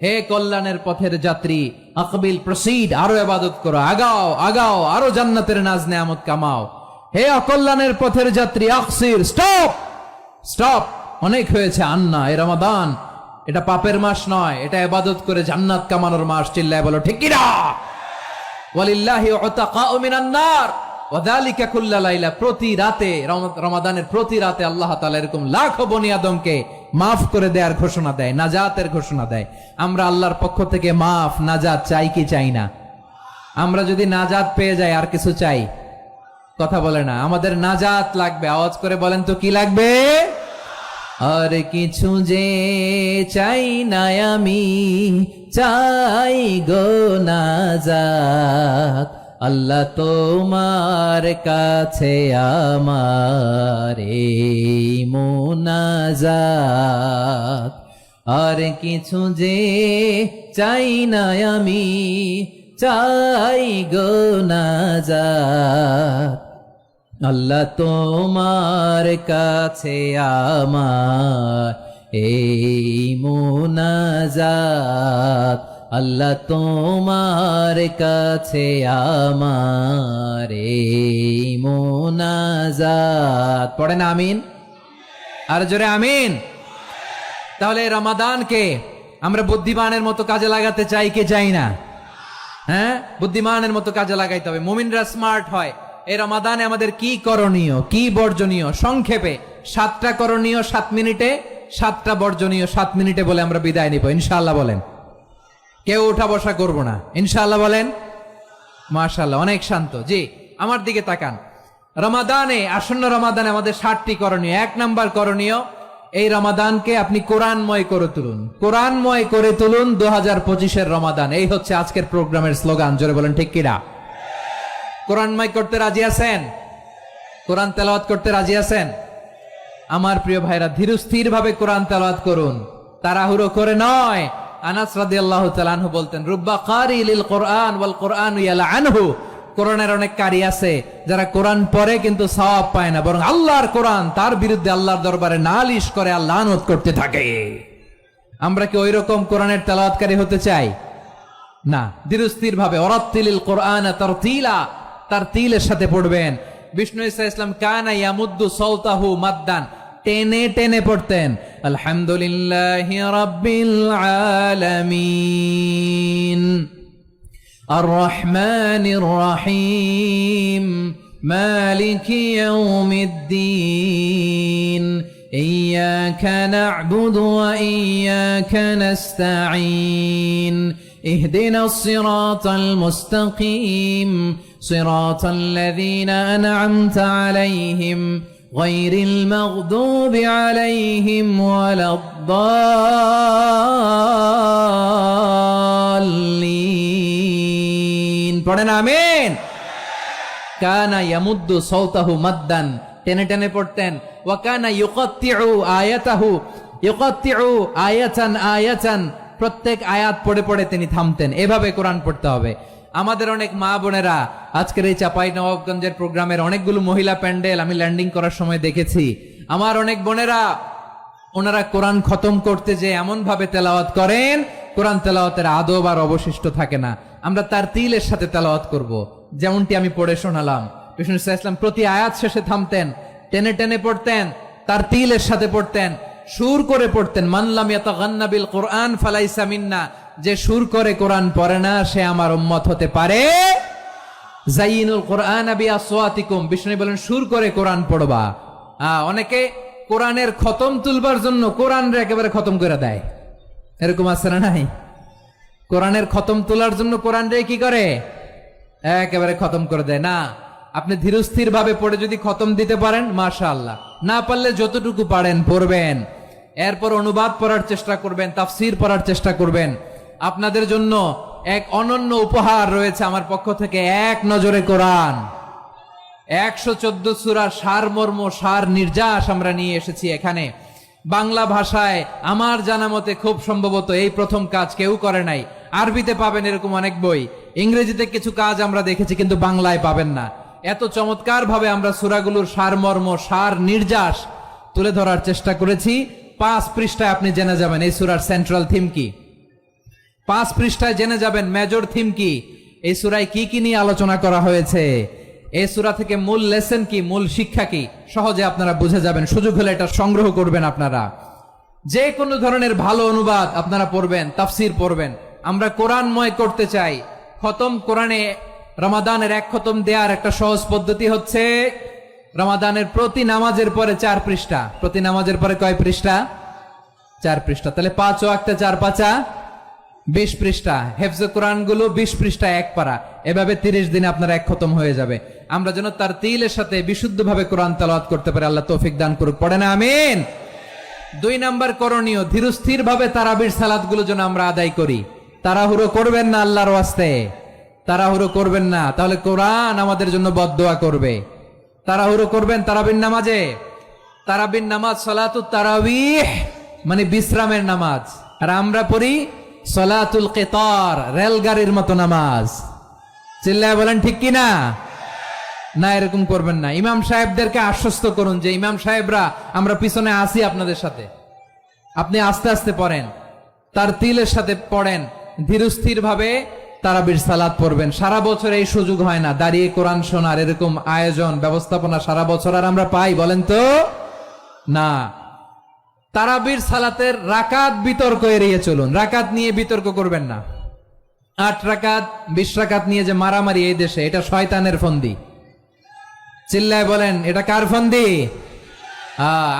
হে কল্যাণের পথের যাত্রী, আকবিল প্রসিড, আরো ইবাদত করো, আগাও আগাও, আরো জান্নাতের নাজ নেয়ামত কামাও। হে অকল্যাণের পথের যাত্রী, আকসির, স্টপ স্টপ, অনেক হয়েছে। আন্না, এ রমাদান এটা পাপের মাস নয়, এটা ইবাদত করে জান্নাত কামানোর মাস। চিল্লায় বলো ঠিক কি না? ওয়ালিল্লাহি উতাকাউ মিনান নার ওয়া যালিকা কুল্লা লাইলা, প্রতি রাতে, রমাদানের প্রতি রাতে আল্লাহ তাআলা এরকম লাখো বনি আদমকে মাফ করে দেওয়ার ঘোষণা দেয়, নাজাতের ঘোষণা দেয়। আমরা আল্লাহর পক্ষ থেকে মাফ, নাজাত চাই কি চাই না? আমরা যদি নাজাত পেয়ে যাই আর কিছু চাই? কথা বলে না। আমাদের নাজাত লাগবে। আওয়াজ করে বলেন তো কি লাগবে? আর কিছু যে চাই না আমি, চাই গো নাজাত, আল্লাহ তোমার কাছে আমার এই মুনাজাত। আর কিছু যে চাই না আমি, চাই গো নাজাত, আল্লাহ তোমার কাছে আমার এই মুনাজাত, আল্লাহ তোমার কাছে আমার এই মুনাজাত। পড়েন আমিন, আর জোরে আমিন। তাহলে রমাদানকে আমরা বুদ্ধিমানের মতো কাজে লাগাতে চাই কি চাই না? হ্যাঁ, বুদ্ধিমানের মতো কাজে লাগাইতে হবে। মুমিনরা স্মার্ট হয়। এই রমাদানে আমাদের কি করণীয়, কি বর্জনীয়? সংক্ষেপে 7টা করণীয় 7 মিনিটে, 7টা বর্জনীয় 7 মিনিটে বলে আমরা বিদায় নিব ইনশাআল্লাহ। বলেন, কেউ উঠা বসা করব না ইনশাআল্লাহ। বলেন মাশাআল্লাহ, অনেক শান্ত। জি, আমার দিকে তাকান। রমাদানে, আসন্ন রমাদানে আমাদের 7টি করণীয়। 1 নাম্বার করণীয়, এই রমাদানকে আপনি কোরআনময় করে তুলুন। কোরআনময় করে তুলুন 2025-এর রমাদান। এই হচ্ছে আজকের প্রোগ্রামের স্লোগান। জোরে বলেন ঠিক কিনা? কোরআনময় করতে রাজি আছেন? কোরআন তেলাওয়াত করতে রাজি আছেন? আমার প্রিয় ভাইরা, ধীরস্থির ভাবে কোরআন তেলাওয়াত করুন, তাড়াহুড়ো করে নয়। আনাস রাদিয়াল্লাহু তাআলা আনহু বলতেন, রুব্বা কারি লিল কোরআন ওয়াল কোরআনু ইয়ালআনহু, কোরআনের অনেক কারি আছে যারা কোরআন পড়ে কিন্তু সওয়াব পায় না, বরং আল্লাহর কোরআন তার বিরুদ্ধে আল্লাহর দরবারে নালিশ করে আর লানত করতে থাকে। আমরা কি ওই রকম কোরআনের তেলাওয়াতকারী হতে চাই? না, ধীরস্থির ভাবে ওরাত্তিলিল কোরআন তারতিলা, তারতিলের সাথে পড়বেন। বিষ্ণু ঈসা ইসলাম কানা ইয়ামুদ্দু সাওতাহু মাদ্দান, টেনে টেনে পড়তেন। আলহামদুলিল্লাহি রাব্বিল আলামিন আর রহমানির রহিম মালিকি ইয়াউমিদ্দিন ইয়্যাকা না'বুদু ওয়া ইয়্যাকা নাস্তাঈন ইহদিনাস সিরাতাল মুস্তাকিম সিরাতাল লাযীনা আন'আমতা আলাইহিম গায়রিল মাগদুবি আলাইহিম ওয়ালাদ-দাল্লিন। পড়েন আমিন। কানা ইয়ামুদ্দু সাওতাহু মাদ্দান, টেনে টেনে পড়তেন। ওয়া কানা ইউকাত্তিউ আয়াতাহু, ইউকাত্তিউ আয়াতান আয়াতান, প্রত্যেক আয়াত পড়ে পড়ে তিনি থামতেন। এভাবে কোরআন পড়তে হবে। আমাদের অনেক মা বোনেরা আজকের এই চাঁপাইনবাবগঞ্জের প্রোগ্রামের অনেকগুলো মহিলা প্যান্ডেল আমি ল্যান্ডিং করার সময় দেখেছি। আমার অনেক বোনেরা ওনারা কোরআন খতম করতে যে এমন ভাবে তেলাওয়াত করেন, কোরআন তেলাওয়াতের আদব আর অবশিষ্ট থাকে না। আমরা তার তিলের সাথে তেলাওয়াত করব, যেমনটি আমি পড়ে শোনালাম। বিষ্ণু ইসলাম প্রতি আয়াত শেষে থামতেন, টেনে টেনে পড়তেন, তার তিলের সাথে পড়তেন, সুর করে পড়তেন। মানলাম ইয়াতাগান্না বিল কোরআন ফালাইসা মিন্না, যে সুর করে কোরআন পড়ে না সে আমার উম্মত হতে পারে। জাইনুল কোরআন বিআসওয়াতিকুম, বিষ্ণু বলেন সুর করে কোরআন পড়বা। অনেকে কোরআনের খতম তুলবার জন্য কোরআনরে একেবারে খতম করে দেয়, এরকম আছে না নাই? কোরআনের খতম তোলার জন্য কোরআনরে কি করে? একেবারে খতম করে দেয়। না, আপনি ধীরস্থির ভাবে পড়ে যদি খতম দিতে পারেন মাশাআল্লাহ, না পারলে যতটুকু পারেন পড়বেন। এরপর অনুবাদ পড়ার চেষ্টা করবেন, তাফসীর পড়ার চেষ্টা করবেন। আপনাদের জন্য এক অনন্য উপহার রয়েছে আমার পক্ষ থেকে, এক নজরে কোরআন। 114 সূরার সারমর্ম, সার নির্যাস আমরা নিয়ে এসেছি এখানে বাংলা ভাষায়। আমার জানা মতে খুব সম্ভবত এই প্রথম কাজ কেউ করে নাই। আরবিতে পাবেন এরকম অনেক বই, ইংরেজিতে কিছু কাজ আমরা দেখেছি, কিন্তু বাংলায় পাবেন না। এত চমৎকার ভাবে আমরা সূরাগুলোর সারমর্ম, সার নির্যাস তুলে ধরার চেষ্টা করেছি। 5 পৃষ্ঠায় আপনি জেনে যাবেন এই সূরার সেন্ট্রাল থিম কি। 5 পৃষ্ঠায় জেনে যাবেন মেজর থিম কি, এই সূরায় কি কি নিয়ে আলোচনা করা হয়েছে, এই সূরা থেকে মূল লেসন কি, মূল শিক্ষা কি, সহজে আপনারা বুঝে যাবেন। সুযোগ হলে এটা সংগ্রহ করবেন আপনারা। যে কোনো ধরনের ভালো অনুবাদ আপনারা পড়বেন, তাফসীর পড়বেন। আমরা কোরআনময় করতে চাই। খতম কোরআনে রমাদানের 1 খতম দেওয়ার একটা সহজ পদ্ধতি হচ্ছে রমাদানের প্রতি নামাজের পরে 4 পৃষ্ঠা। প্রতি নামাজের পরে কয় পৃষ্ঠা? 4 পৃষ্ঠা। তাহলে 5 ওয়াক্তে 4 পাঁচা 20 পৃষ্ঠা। হেফজে কোরআন গুলো 20 পৃষ্ঠা 1 পারা। এভাবে 30 দিনে আপনার 1 খতম হয়ে যাবে। আমরা যেন তার তিলের সাথে বিশুদ্ধভাবে কোরআন তেলাওয়াত করতে পারি, আল্লাহ তৌফিক দান করুক। পড়ে না আমিন। 2 নাম্বার করণীয়, ধীরস্থির ভাবে তারাবির সালাত গুলো যেন আমরা আদায় করি। তাড়াহুড়ো করবেন না, আল্লাহর ওয়াস্তে তাড়াহুড়ো করবেন না, তাহলে কোরআন আমাদের জন্য বদদোয়া করবে। তাড়াহুড়ো করবেন তারাবির নামাজে। তারাবির নামাজ সালাতুত তারাবিহ মানে বিশ্রামের নামাজ, আর আমরা পড়ি সালাতুল কিতার, রেলগাড়ির মতো নামাজ। চিল্লায় বলেন ঠিক কি না? না, এরকম করবেন না। ইমাম সাহেবদেরকে আশ্বস্ত করুন যে ইমাম সাহেবরা আমরা পিছনে আসি আপনাদের সাথে, আপনি আস্তে আস্তে পড়েন, তার তিলের সাথে পড়েন, ধীরস্থির ভাবে তারাবির সালাত পড়বেন। সারা বছর এই সুযোগ হয় না, দাঁড়িয়ে কোরআন শোনার এরকম আয়োজন ব্যবস্থাপনা সারা বছর আর আমরা পাই বলেন তো? না। তারাবির সালাতের রাকাত বিতর্ক এড়িয়ে চলুন। রাকাত নিয়ে বিতর্ক করবেন না। 8 রাকাত 20 রাকাত নিয়ে যে মারামারি এই দেশে, এটা শয়তানের ফন্দি। চিল্লায় বলেন এটা কার ফন্দি?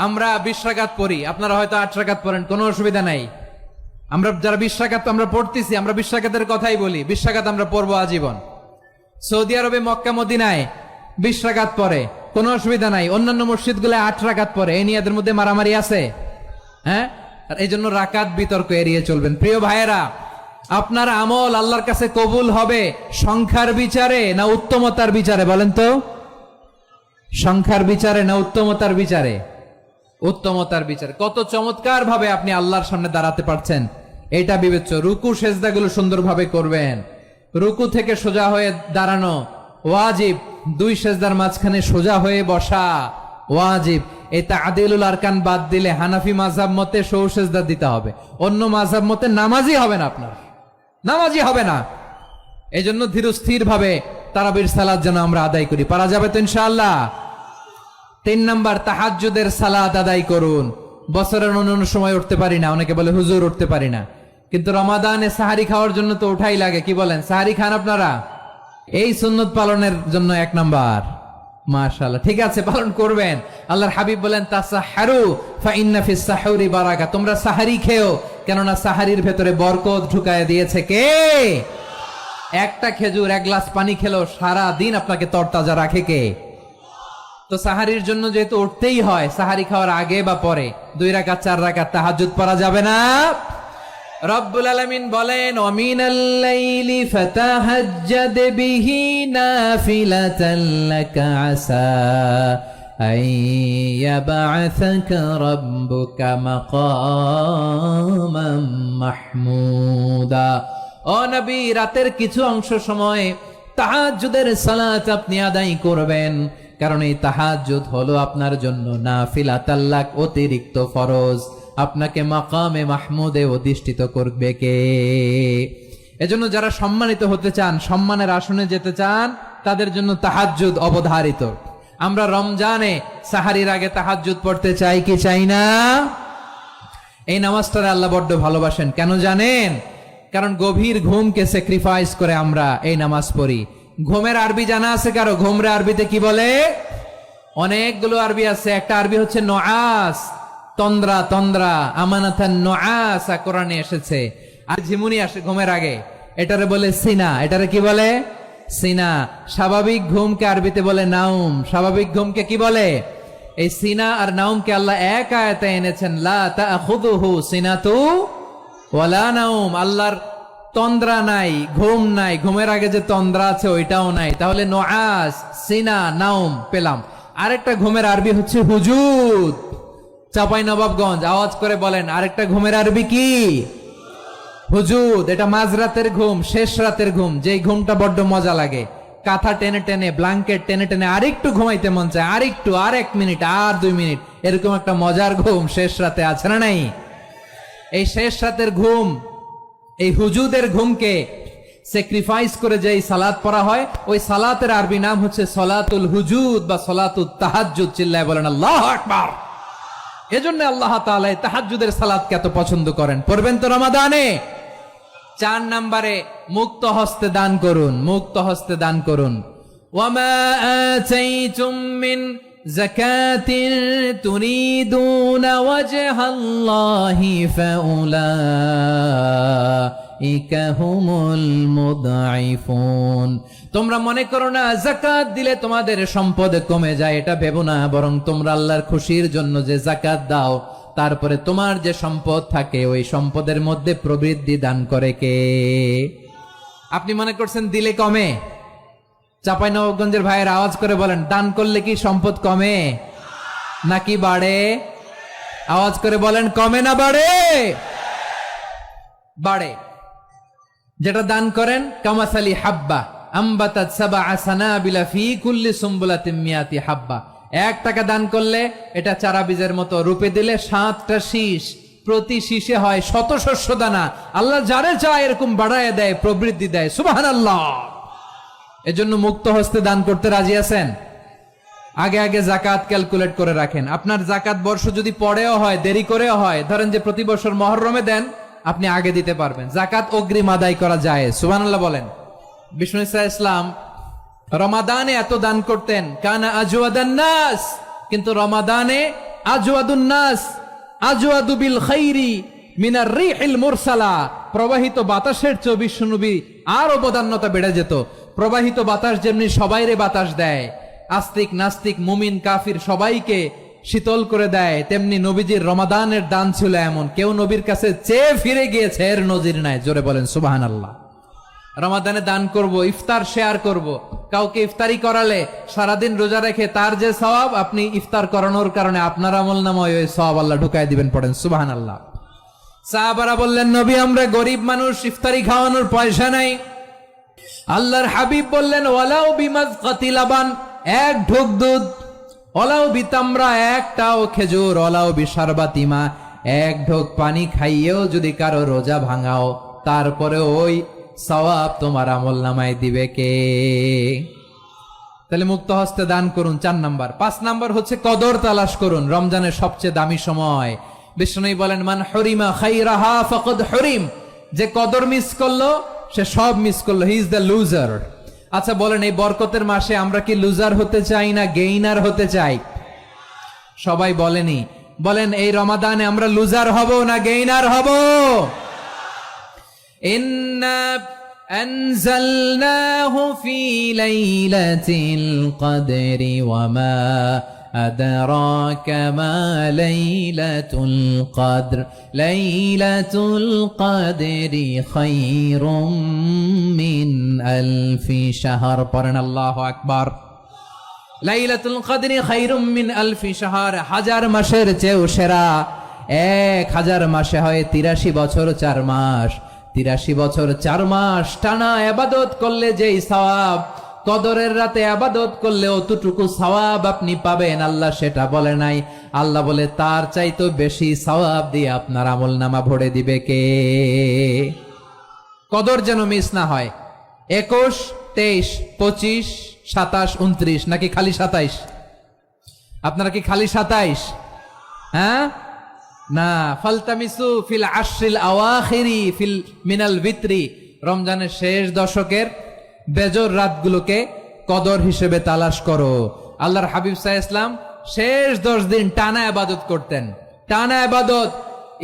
আমরা 20 রাকাত পড়ি, আপনারা হয়তো 8 রাকাত পড়েন, কোনো অসুবিধা নাই। আমরা যারা 20 রাকাত আমরা পড়তেছি, আমরা 20 রাকাতের কথাই বলি। 20 রাকাত আমরা পড়বো আজীবন। সৌদি আরবে মক্কা মদিনায় 20 রাকাত পড়ে, কোনো অসুবিধা নাই। অন্যান্য মসজিদ গুলো 8 রাকাত পড়ে, এই নিয়ে এদের মধ্যে মারামারি আছে? হ্যাঁ, আর এই জন্য রাকাত বিতর্ক এড়িয়ে চলবেন। প্রিয় ভাইয়েরা, আপনার আমল আল্লাহর কাছে কবুল হবে সংখ্যার বিচারে না উত্তমতার বিচারে বলেন তো? সংখ্যার বিচারে না উত্তমতার বিচারে? উত্তমতার বিচারে। কত চমৎকার ভাবে আপনি আল্লাহর সামনে দাঁড়াতে পারছেন এটা বিবেচ্য। রুকু সেজদাগুলো সুন্দরভাবে করবেন। রুকু থেকে সোজা হয়ে দাঁড়ানো ওয়াজিব, 2 সেজদার মাঝখানে সোজা হয়ে বসা ওয়াজিব। এই তা'দিলুল আরকান বাদ দিলে হানাফি মাযহাব মতে সৌ সেজদা দিতে হবে, অন্য মাযহাব মতে নামাজই হবে না আপনার। নামাজি হবে না। এই জন্য ধীরস্থির ভাবে তারাবির সালাত যেন আমরা আদায় করি। পারা যাবে তো ইনশাআল্লাহ? 3 নাম্বার, তাহাজ্জুদের সালাত আদায় করুন। বছরের অন্য সময় উঠতে পারি না, অনেকে বলে হুজুর উঠতে পারি না, কিন্তু রমাদানে সাহারি খাওয়ার জন্য তো উঠাই লাগে। কি বলেন, সাহারি খান আপনারা? এই সুন্নত পালনের জন্য 1 নাম্বার। মাশাআল্লাহ, ঠিক আছে, পালন করবেন। আল্লাহর হাবিব বলেন তাসাহহারু ফা ইন্না ফিস সাহুরি বারাকা, তোমরা সাহারি খেও, কেননা সাহারির ভেতরে বরকত ঢুকায় দিয়েছে কে? একটা খেজুর, 1 গ্লাস পানি খেলেও সারা দিন আপনাকে তরতাজা রাখে কে? তো সাহারির জন্য যেহেতু উঠতেই হয়, সাহারি খাওয়ার আগে বা পরে 2 রাকাত 4 রাকাত তাহাজ্জুদ পড়া যাবে না? রব্বুল আলামিন বলেন ওয়ামিনাল লাইলি ফাতাহাজ্জাদ বিহি নাফিলাতান লাকা আসা আইয়াবআসাকা রাব্বুকা মাকামান মাহমুদা। ও নবী, রাতের কিছু অংশ সময় তাহাজ্জুদের সালাত আপনি আদায় করবেন, কারণ এই তাহাজ্জুদ হলো আপনার জন্য নাফিলাতাল লাক, অতিরিক্ত ফরজ। আপনাকে মাকামে মাহমুদে অধিষ্ঠিত করবে কে? এজন্য যারা সম্মানিত হতে চান, সম্মানের আসনে যেতে চান, তাদের জন্য তাহাজ্জুদ অবধারিত। আমরা রমজানে সাহারির আগে তাহাজ্জুদ পড়তে চাই কি চাই না? এই নামাজটারে আল্লাহ বড্ড ভালোবাসেন। কেন জানেন? কারণ গভীর ঘুমকে স্যাক্রিফাইস করে আমরা এই নামাজ পড়ি। ঘুমের আরবি জানা আছে কারো? ঘুমরে আরবিতে কি বলে? অনেকগুলো আরবি আছে। একটা আরবি হচ্ছে নআস, তন্দ্রা, তন্দ্রা, আমানাতান নআসা কোরআনে এসেছে। আর ঝিমুনি আসে ঘুমের আগে, এটারে বলে সিনা। এটারে কি বলে? সিনা। স্বাভাবিক ঘুমকে আরবিতে বলে নাউম। স্বাভাবিক ঘুমকে কি বলে? এই সিনা আর নাউমকে আল্লাহ এক আয়াতে এনেছেন, লা তাখুযুহু সিনাতু ওয়ালা নাউম। আল্লাহর তন্দ্রা নাই, ঘুম নাই। ঘুমের আগে যে তন্দ্রা আছে ওইটাও নাই। তাহলে নআস, সিনা, নাউম পেলাম। আরেকটা ঘুমের আরবি হচ্ছে হুজুদ। চাপাই নবাবগঞ্জ আওয়াজ করে বলেন, আরেকটা ঘুমের আরবি কি? হুজুদ। এটা মাঝরাতের ঘুম, শেষ রাতের ঘুম, যেই ঘুমটা বড্ড মজা লাগে। কাঁথা টেনে টেনে, ব্ল্যাঙ্কেট টেনে টেনে আরেকটু ঘুমাইতে মন চায়, আরেকটু, আর 1 মিনিট, আর 2 মিনিট, এরকম একটা মজার ঘুম শেষ রাতে আছে না নাই? এই শেষ রাতের ঘুম, এই হুজুদের ঘুমকে স্যাক্রিফাইস করে যেই সালাত পড়া হয়, ওই সালাতের আরবি নাম হচ্ছে সলাতুল হুজুদ বা সলাতুত তাহাজ্জুদ। চিল্লায় বলেন আল্লাহু আকবার। এজন্য আল্লাহ তাআলা তাহাজ্জুদের সালাতকে এত পছন্দ করেন। পড়বেন তো রমাদানে? 4 নম্বরে মুক্ত হস্তে দান করুন। মুক্ত হস্তে দান করুন। ওয়ামা আতাইতুম মিন যাকাতিন তুরিদুনা ওয়াজহাল্লাহি ফাউলাইকা হুমুল মুদঈফুন। তোমরা মনে করো না যাকাত দিলে তোমাদের সম্পদ কমে যায়, এটা ভেবো না। বরং তোমরা আল্লাহর খুশির জন্য যে যাকাত দাও, তারপরে তোমার যে সম্পদ থাকে ওই সম্পদের মধ্যে প্রবৃদ্ধি দান করে কে? আপনি মনে করছেন দিলে কমে? চাঁপাইনবাবগঞ্জের ভাইয়ের আওয়াজ করে বলেন, দান করলে কি সম্পদ কমে নাকি বাড়ে? আওয়াজ করে বলেন, কমে না বাড়ে? বাড়ে। যেটা দান করেন, কামাসালি হাব্বা আম্বাতাত সাবআ সানাবিলা ফি কুল্লি সুম্বুলাতিন মিয়াতি হাব্বা। 1 টাকা দান করলে এটা চারা বীজের মতো, রূপে দিলে 7টা শীষ, প্রতি শীষে হয় 100 শস্য দানা। আল্লাহ যারে চায় এরকম বাড়ায় দেয়, প্রবৃদ্ধি দেয়। সুবহানাল্লাহ। এজন্য মুক্ত হস্তে দান করতে রাজি আছেন? আগে আগে যাকাত ক্যালকুলেট করে রাখেন। আপনার যাকাত বর্ষ যদি পরেও হয়, দেরি করেও হয়, ধরেন যে প্রতি বছর মুহররমে দেন, আপনি আগে দিতে পারবেন। যাকাত অগ্রিম আদায় করা যায়। সুবহানাল্লাহ বলেন। বিষ্ণু ইসা ইসলাম রমাদানে এত দান করতেন, কানা আজওয়াদান নাস, কিন্তু রমাদানে আজওয়াদুন নাস আজওয়াদু বিল খাইরি মিনার রিহিল মুরসালা। প্রবাহিত বাতাসের চেয়ে বিশ্বনবী আর অবদান্যতা বেড়ে যেত। প্রবাহিত বাতাস যেমনি সবাইরে বাতাস দেয়, আস্তিক নাস্তিক মুমিন কাফির সবাইকে শীতল করে দেয়, তেমনি নবীজির রমাদানের দান ছিল এমন, কেউ নবীর কাছে চেয়ে ফিরে গিয়েছে এর নজির নাই। জোরে বলেন সুবহানাল্লাহ। রমাদানে দান করব, ইফতার শেয়ার করব। কাউকে ইফতারি করালে সারাদিন রোজা রেখে তার যে সওয়াব, আপনি ইফতার করানোর কারণে আপনার আমলনামায় ওই সওয়াব আল্লাহ ঢুকায় দিবেন। পড়েন সুবহানাল্লাহ। সাহাবারা বললেন, নবী আমরা গরিব মানুষ, ইফতারি খাওয়ানোর পয়সা নাই। আল্লাহর হাবিব বললেন, ওয়ালাউ বিমাজকাতি লাবান, 1 ঢোক দুধ, ওয়ালাউ বিতামরা, 1টাও খেজুর, ওয়ালাউ বিশারবাতিমা, 1 ঢোক পানি খাইয়েও যদি কারো রোজা ভাঙাও, তারপরে ওই সওয়াব তোমার আমল নামায় দিবে কে? তাহলে মুক্ত হস্তে দান করুন 4 নাম্বার। 5 নাম্বার হচ্ছে কদর তালাশ করুন। রমজানের সবচেয়ে দামি সময়। বিষ্ণু বলেন, মান হরিমা খাইরাহা ফাকাদ হরিম। যে কদর মিস করলো সে সব মিস করলো, হি ইজ দ্য লুজার। আচ্ছা বলেন, এই বরকতের মাসে আমরা কি লুজার হতে চাই না গেইনার হতে চাই? সবাই বলেনি, বলেন এই রমাদানে আমরা লুজার হব না গেইনার হব? ইন্না আনজালনাহু ফি লাইলাতিল কদরি ওয়া মা আদরাকা মা লাইলাতুল কদর লাইলাতুল কদরি খায়রুম মিন আলফি শাহর। পড়েন আল্লাহু আকবার। লাইলাতুল কদরি খায়রুম মিন আলফি শাহর, 1000 মাসের চেয়েও সেরা। 1000 মাসে হয় 83 বছর 4 মাস। 83 বছর 4 মাস টানা ইবাদত করলে যেই সওয়াব, কদরের রাতে ইবাদত করলে অতটুকু সওয়াব আপনি পাবেন, আল্লাহ সেটা বলে নাই। আল্লাহ বলে তার চাইতে বেশি সওয়াব দিয়ে আপনার আমলনামা ভরে দিবে কে? কদর যেন মিস না হয়। 21, 23, 25, 27, 29 নাকি খালি 27? আপনারা কি খালি 27? হ্যাঁ না, ফালতামিসু ফিল আশরিল আওয়াখিরি ফিল মিনাল ভিতরি। রমজানের শেষ দশকের বেজর রাতগুলোকে কদর হিসেবে তালাশ করো। আল্লাহর হাবিব সাল্লাল্লাহু আলাইহি ওয়াসাল্লাম শেষ 10 দিন টানা ইবাদত করতেন, টানা ইবাদত।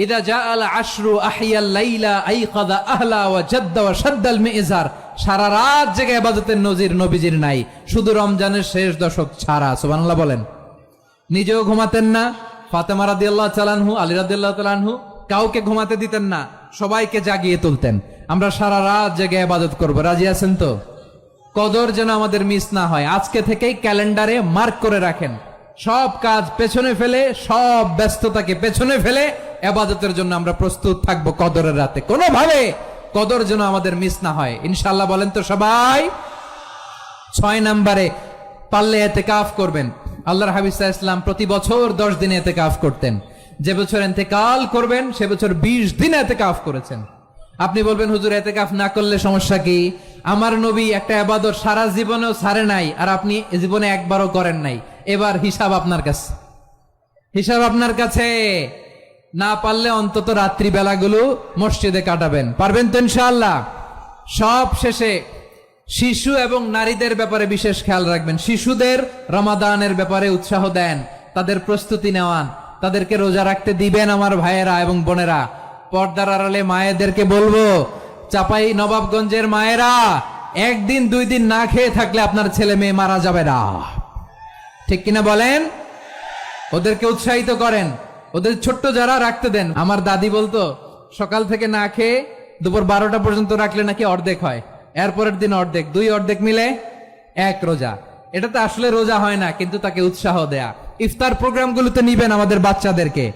ইদা জাআল আশরু আহিয়াল লাইলা আইকাযা আহলা ওয়া জাদ্দা ওয়া শাদ্দাল মিজার। সারা রাত জেগে ইবাদতের নজির নবীজির নাই, শুধু রমজানের শেষ দশক ছাড়া। সুবহানাল্লাহ বলেন। নিজেও ঘুমাতেন না, ফাতেমা রাদিয়াল্লাহু তাআলা আনহু, আলী রাদিয়াল্লাহু তাআলা আনহু কাউকে ঘুমাতে দিতেন না, সবাইকে জাগিয়ে তুলতেন। আমরা সারা রাত জেগে ইবাদত করব, রাজি আছেন তো? কদর যেন আমাদের মিস না হয়। আজকে থেকেই ক্যালেন্ডারে মার্ক করে রাখেন, সব কাজ পেছনে ফেলে, সব ব্যস্ততাকে পেছনে ফেলে ইবাদতের জন্য আমরা প্রস্তুত থাকবো কদরের রাতে। কোনোভাবে কদর যেন আমাদের মিস না হয়, ইনশাআল্লাহ। বলেন তো সবাই। 6 নম্বরে পারলে ইতিকাফ করবেন। আল্লাহর হাবিব সাল্লাল্লাহু আলাইহি ওয়াসাল্লাম প্রতি বছর 10 দিন ইতিকাফ করতেন। যে বছর ইন্তেকাল করবেন সে বছর 20 দিন ইতিকাফ করেছেন। আপনি বলবেন, হুজুর ইতিকাফ না করলে সমস্যা কি? আমার নবী একটা ইবাদত সারা জীবনেও ছাড়ে নাই, আর আপনি জীবনে একবারও করেন নাই। এবার হিসাব আপনার কাছে, হিসাব আপনার কাছে। না পারলে অন্তত রাত্রি বেলাগুলো মসজিদে কাটাবেন। পারবেন তো ইনশাআল্লাহ? সব শেষে শিশু এবং নারীদের ব্যাপারে বিশেষ খেয়াল রাখবেন। শিশুদের রমাদানের ব্যাপারে উৎসাহ দেন, তাদের প্রস্তুতি নেওয়ান, তাদেরকে রোজা রাখতে দিবেন। আমার ভাইয়েরা এবং বোনেরা, পর্দার আড়ালে মায়েদেরকে বলবো, চাপাই নবাবগঞ্জের মায়েরা, 1 দিন 2 দিন না খেয়ে থাকলে আপনার ছেলে মেয়ে মারা যাবে না। ঠিক কিনা বলেন? ওদেরকে উৎসাহিত করেন, ওদের ছোট্ট যারা রাখতে দেন। আমার দাদি বলতো, সকাল থেকে না খেয়ে দুপুর 12টা পর্যন্ত রাখলে নাকি অর্ধেক হয়, এরপরের দিন অর্ধেক, 2 অর্ধেক মিলে 1 রোজা। এটা তো আসলে রোজা হয় না, কিন্তু তাকে উৎসাহ দেয়া। ইফতার প্রোগ্রামগুলোতে নিবেন আমাদের বাচ্চাদেরকে,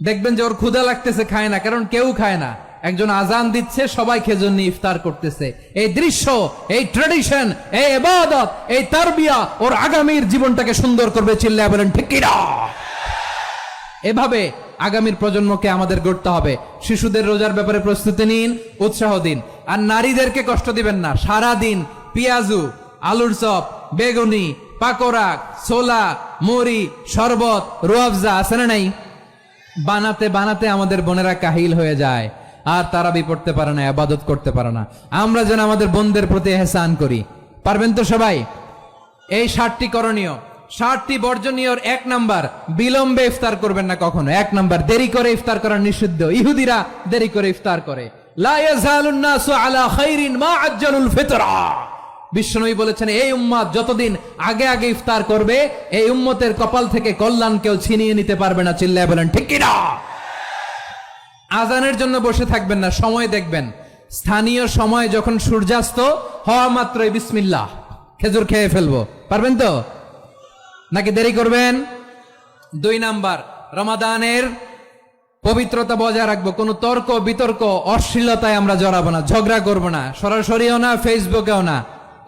দেখবেন যে ওর ক্ষুধা লাগতেছে, খায় না, কারণ কেউ খায় না। একজন আজান দিচ্ছে, সবাই খেজুর নিয়ে ইফতার করতেছে। এই দৃশ্য, এই ট্রেডিশন, এই ইবাদত, এই তারবিয়া ওর আগামীর জীবনটাকে সুন্দর করবে। চিল্লায় বলেন ঠিক কিনা? এভাবে আগামীর প্রজন্মকে আমাদের গড়তে হবে। শিশুদের রোজার ব্যাপারে প্রস্তুতি নিন, উৎসাহ দিন। আর নারীদেরকে কষ্ট দিবেন না। সারা দিন পেঁয়াজু, আলুর চপ, বেগুনি, পাকোড়া, ছোলা, মুড়ি, শরবত, রুয়াবজা আছে না নাই? বানাতে বানাতে আমাদের বোনেরা কাহিল হয়ে যায়, আর তারা পড়তে পারে না, ইবাদত করতে পারে না। আমরা যেন আমাদের বোনদের প্রতি ইহসান করি। পারবেন তো সবাই? এই 7টি করণীয়, 7টি বর্জনীয়। 1 নাম্বার, বিলম্বে ইফতার করবেন না কখনো। 1 নাম্বার, দেরি করে ইফতার করা নিষিদ্ধ। ইহুদিরা দেরি করে ইফতার করে। লা ইয়াজালুন নাসু আলা খাইরিন মা আজ্জালুল ফিতরা। বিশ্বনবী বলেছেন, এই উম্মত যতদিন আগে আগে ইফতার করবে, এই উম্মতের কপাল থেকে কল্যাণ কেউ ছিনিয়ে নিতে পারবে না। চিল্লায় বলেন ঠিক কিনা? আজানের জন্য বসে থাকবেন না, সময় দেখবেন। স্থানীয় সময় যখন সূর্যাস্ত হওয়া মাত্রই বিসমিল্লাহ, খেজুর খেয়ে ফেলবো। পারবেন তো নাকি দেরি করবেন? 2 নাম্বার, রমাদানের পবিত্রতা বজায় রাখবো। কোনো তর্ক বিতর্ক অশ্লীলতায় আমরা জড়াবো না, ঝগড়া করবো না, সরাসরিও না, ফেসবুকেও না।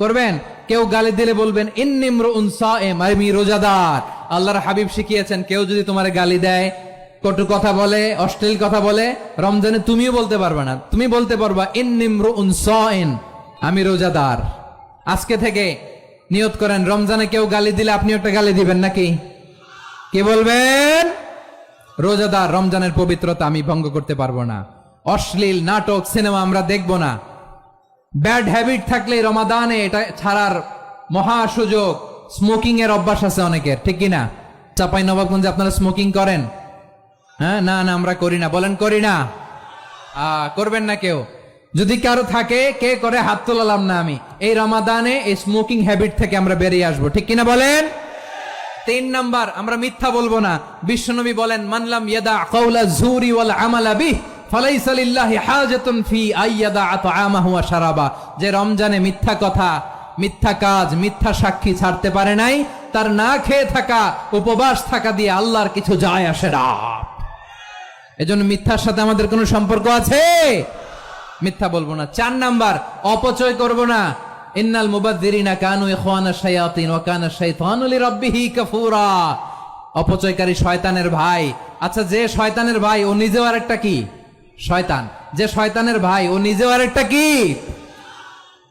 করবেন কেউ গালি দিলে বলবেন ইন্নিমরুন সায়েম, আমি রোজাদার। আল্লাহর হাবিব শিখিয়েছেন, কেউ যদি তোমার গালি দেয় কটু কথা বলে, অশ্লীল কথা বলে, রমজানে তুমিও বলতে পারবে না। তুমি বলতে পারবা ইন্নিমরুউন সাইন, আমি রোজাদার। আজকে থেকে নিয়ত করেন, রমজানে কেউ গালি দিলে আপনি একটা গালি দিবেন নাকি? কি বলবেন? রোজাদার, রমজানের পবিত্রতা আমি ভঙ্গ করতে পারবো না। অশ্লীল নাটক, সিনেমা আমরা দেখব না। ব্যাড হ্যাবিট থাকলে রমাদানে এটা ছাড়ার মহা সুযোগ। স্মোকিং এর অভ্যাস আছে অনেকের, ঠিক কিনা? চাপাই নবাবগঞ্জে আপনারা স্মোকিং করেন? হ্যাঁ, না না আমরা করি না। বলেন করি না? করবেন না কেউ? যদি কারো থাকে, কে করে হাত তোলালাম না আমি। এই রমাদানে এই স্মোকিং হ্যাবিট থেকে আমরা বেরিয়ে আসবো, ঠিক কিনা বলেন? 3 নাম্বার, আমরা মিথ্যা বলবো না। বিশ্বনবী বলেন, মানলাম ইয়াদা কাউলা যুরি ওয়াল আমালা বিহ ফালাইসা লিল্লাহি হাজাতুন ফি আইয়াদা তাআমাহু ওয়া শারাবা। যে রমজানে মিথ্যা কথা, মিথ্যা কাজ, মিথ্যা সাক্ষী ছাড়তে পারে নাই, তার না খেয়ে থাকা, উপবাস থাকা দিয়ে আল্লাহর কিছু যায় আসে না। এজন্য মিথ্যার সাথে আমাদের কোনো সম্পর্ক আছে? মিথ্যা বলবো না। 4 নাম্বার, অপচয় করব না। ইন্নাল মুবাযযিরিনা কানু ইখওয়ানাশ শায়াতিন ওয়া কানা শাইতানু লিরাব্বিহি কাফুরা। অপচয়কারী শয়তানের ভাই। আচ্ছা, যে শয়তানের ভাই ও নিজেও আরেকটা কি? শয়তান। যে শয়তানের ভাই ও নিজেও আরেকটা কি?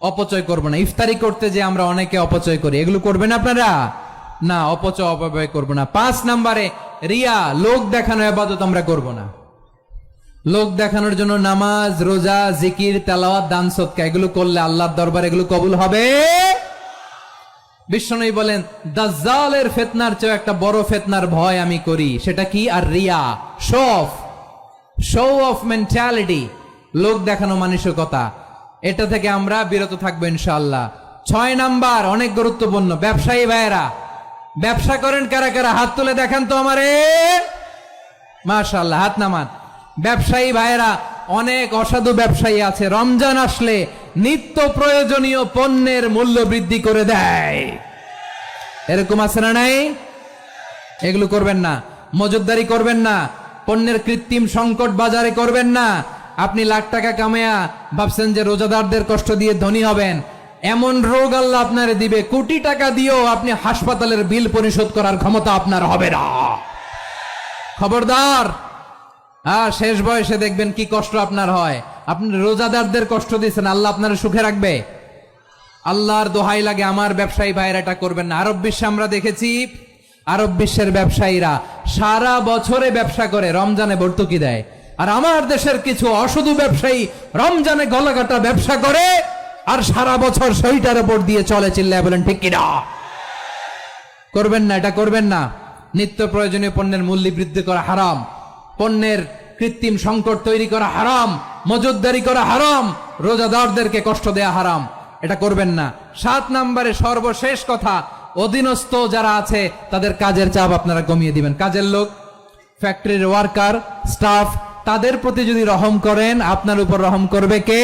অপচয় করব না। ইফতারি করতে যে আমরা অনেকে অপচয় করি, এগুলো করবেন আপনারা? না, অপচয় অপব্যয় করব না। 5 নম্বরে, রিয়া, লোক দেখানো ইবাদত আমরা করব না। লোক দেখানোর জন্য নামাজ, রোজা, জিকির, তেলাওয়াত, দান, সদকা এগুলো করলে আল্লাহর দরবারে এগুলো কবুল হবে? বিশ্বনবী বলেন, দাজ্জালের ফিতনার চেয়ে একটা বড় ফিতনার ভয় আমি করি। সেটা কি? আর রিয়া, শো অফ মেন্টালিটি, লোক দেখানো মানসিকতা। এটা থেকে আমরা বিরত থাকবো ইনশাআল্লাহ। 6 নাম্বার, অনেক গুরুত্বপূর্ণ। ব্যবসায়ী ভাইয়েরা, ব্যবসা করেন কারা কারা? হাত তুলে দেখান তো আমারে। মাশাআল্লাহ, হাত নামান। ব্যবসায়ী ভাইয়েরা, অনেক অসাধু ব্যবসায়ী আছে, রমজান আসলে নিত্য প্রয়োজনীয় পণ্যের মূল্য বৃদ্ধি করে দেয়। এরকম আছে না নাই? এগুলো করবেন না। মজুদদারি করবেন না। পণ্যের কৃত্রিম সংকট বাজারে করবেন না। আপনি লাখ টাকা কামায়া ভাবছেন যে রোজাদারদের কষ্ট দিয়ে ধনী হবেন। এমন রোগ আল্লাহ আপনারে দিবে, কোটি টাকা দিয়েও আপনি হাসপাতালের বিল পরিশোধ করার ক্ষমতা আপনার হবে না। খবরদার। শেষ বয়সে দেখবেন কি কষ্ট আপনার হয়। আপনি রোজাদারদের কষ্ট দিচ্ছেন, আল্লাহ আপনার সুখে রাখবে? আল্লাহর দোহাই লাগে, আমার ব্যবসায়ী ভাইয়েরা এটা করবেন না। আরব বিশ্বে আমরা দেখেছি, আরব বিশ্বের ব্যবসায়ীরা সারা বছরে ব্যবসা করে, রমজানে ভর্তুকি দেয়। আর আমার দেশের কিছু অসাধু ব্যবসায়ী রমজানে গলাকাটা ব্যবসা করে আর সারা বছর সেইটার উপর দিয়ে চলে। চিল্লায় বলেন ঠিক কিনা? করবেন না, এটা করবেন না। নিত্য প্রয়োজনীয় পণ্যের মূল্য বৃদ্ধি করা হারাম, পণ্যের কৃত্রিম সংকট তৈরি করা হারাম, মজুদদারি করা হারাম, রোজাদারদেরকে কষ্ট দেয়া হারাম। এটা করবেন না। 7 নম্বরে সর্বশেষ কথা, অধীনস্থ যারা আছে তাদের কাজের চাপ আপনারা কমিয়ে দিবেন। কাজের লোক, ফ্যাক্টরির ওয়ার্কার, স্টাফ, তাদের প্রতি যদি রহম করেন, আপনার উপর রহম করবে কে?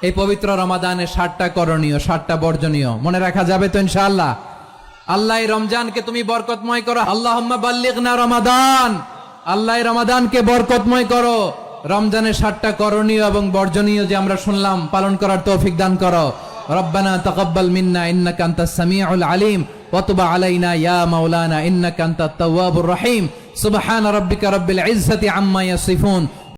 এই পবিত্র রমাদানে 7টা করণীয়, 7টা বর্জনীয় মনে রাখা যাবে তো ইনশাআল্লাহ? আল্লাহ রমজানকে তুমি বরকতময় করো। আল্লাহুম্মা বাল্লিগনা রমাদান। আল্লাহ রমাদানকে বরকতময় করো। রমজানের 7টা করণীয় এবং বর্জনীয় যে আমরা শুনলাম, পালন করার তৌফিক দান করো। রব্বানা তাকাব্বাল মিন্না ইন্নাকা আনতাস সামিউল আলিম ওয়া তুব আলাইনা ইয়া মাওলানা ইন্নাকা আনতাত তাওয়াবুর রহিম। সুবহান রাব্বিকা রাব্বিল ইজ্জাতি আম্মা ইয়াসিফুন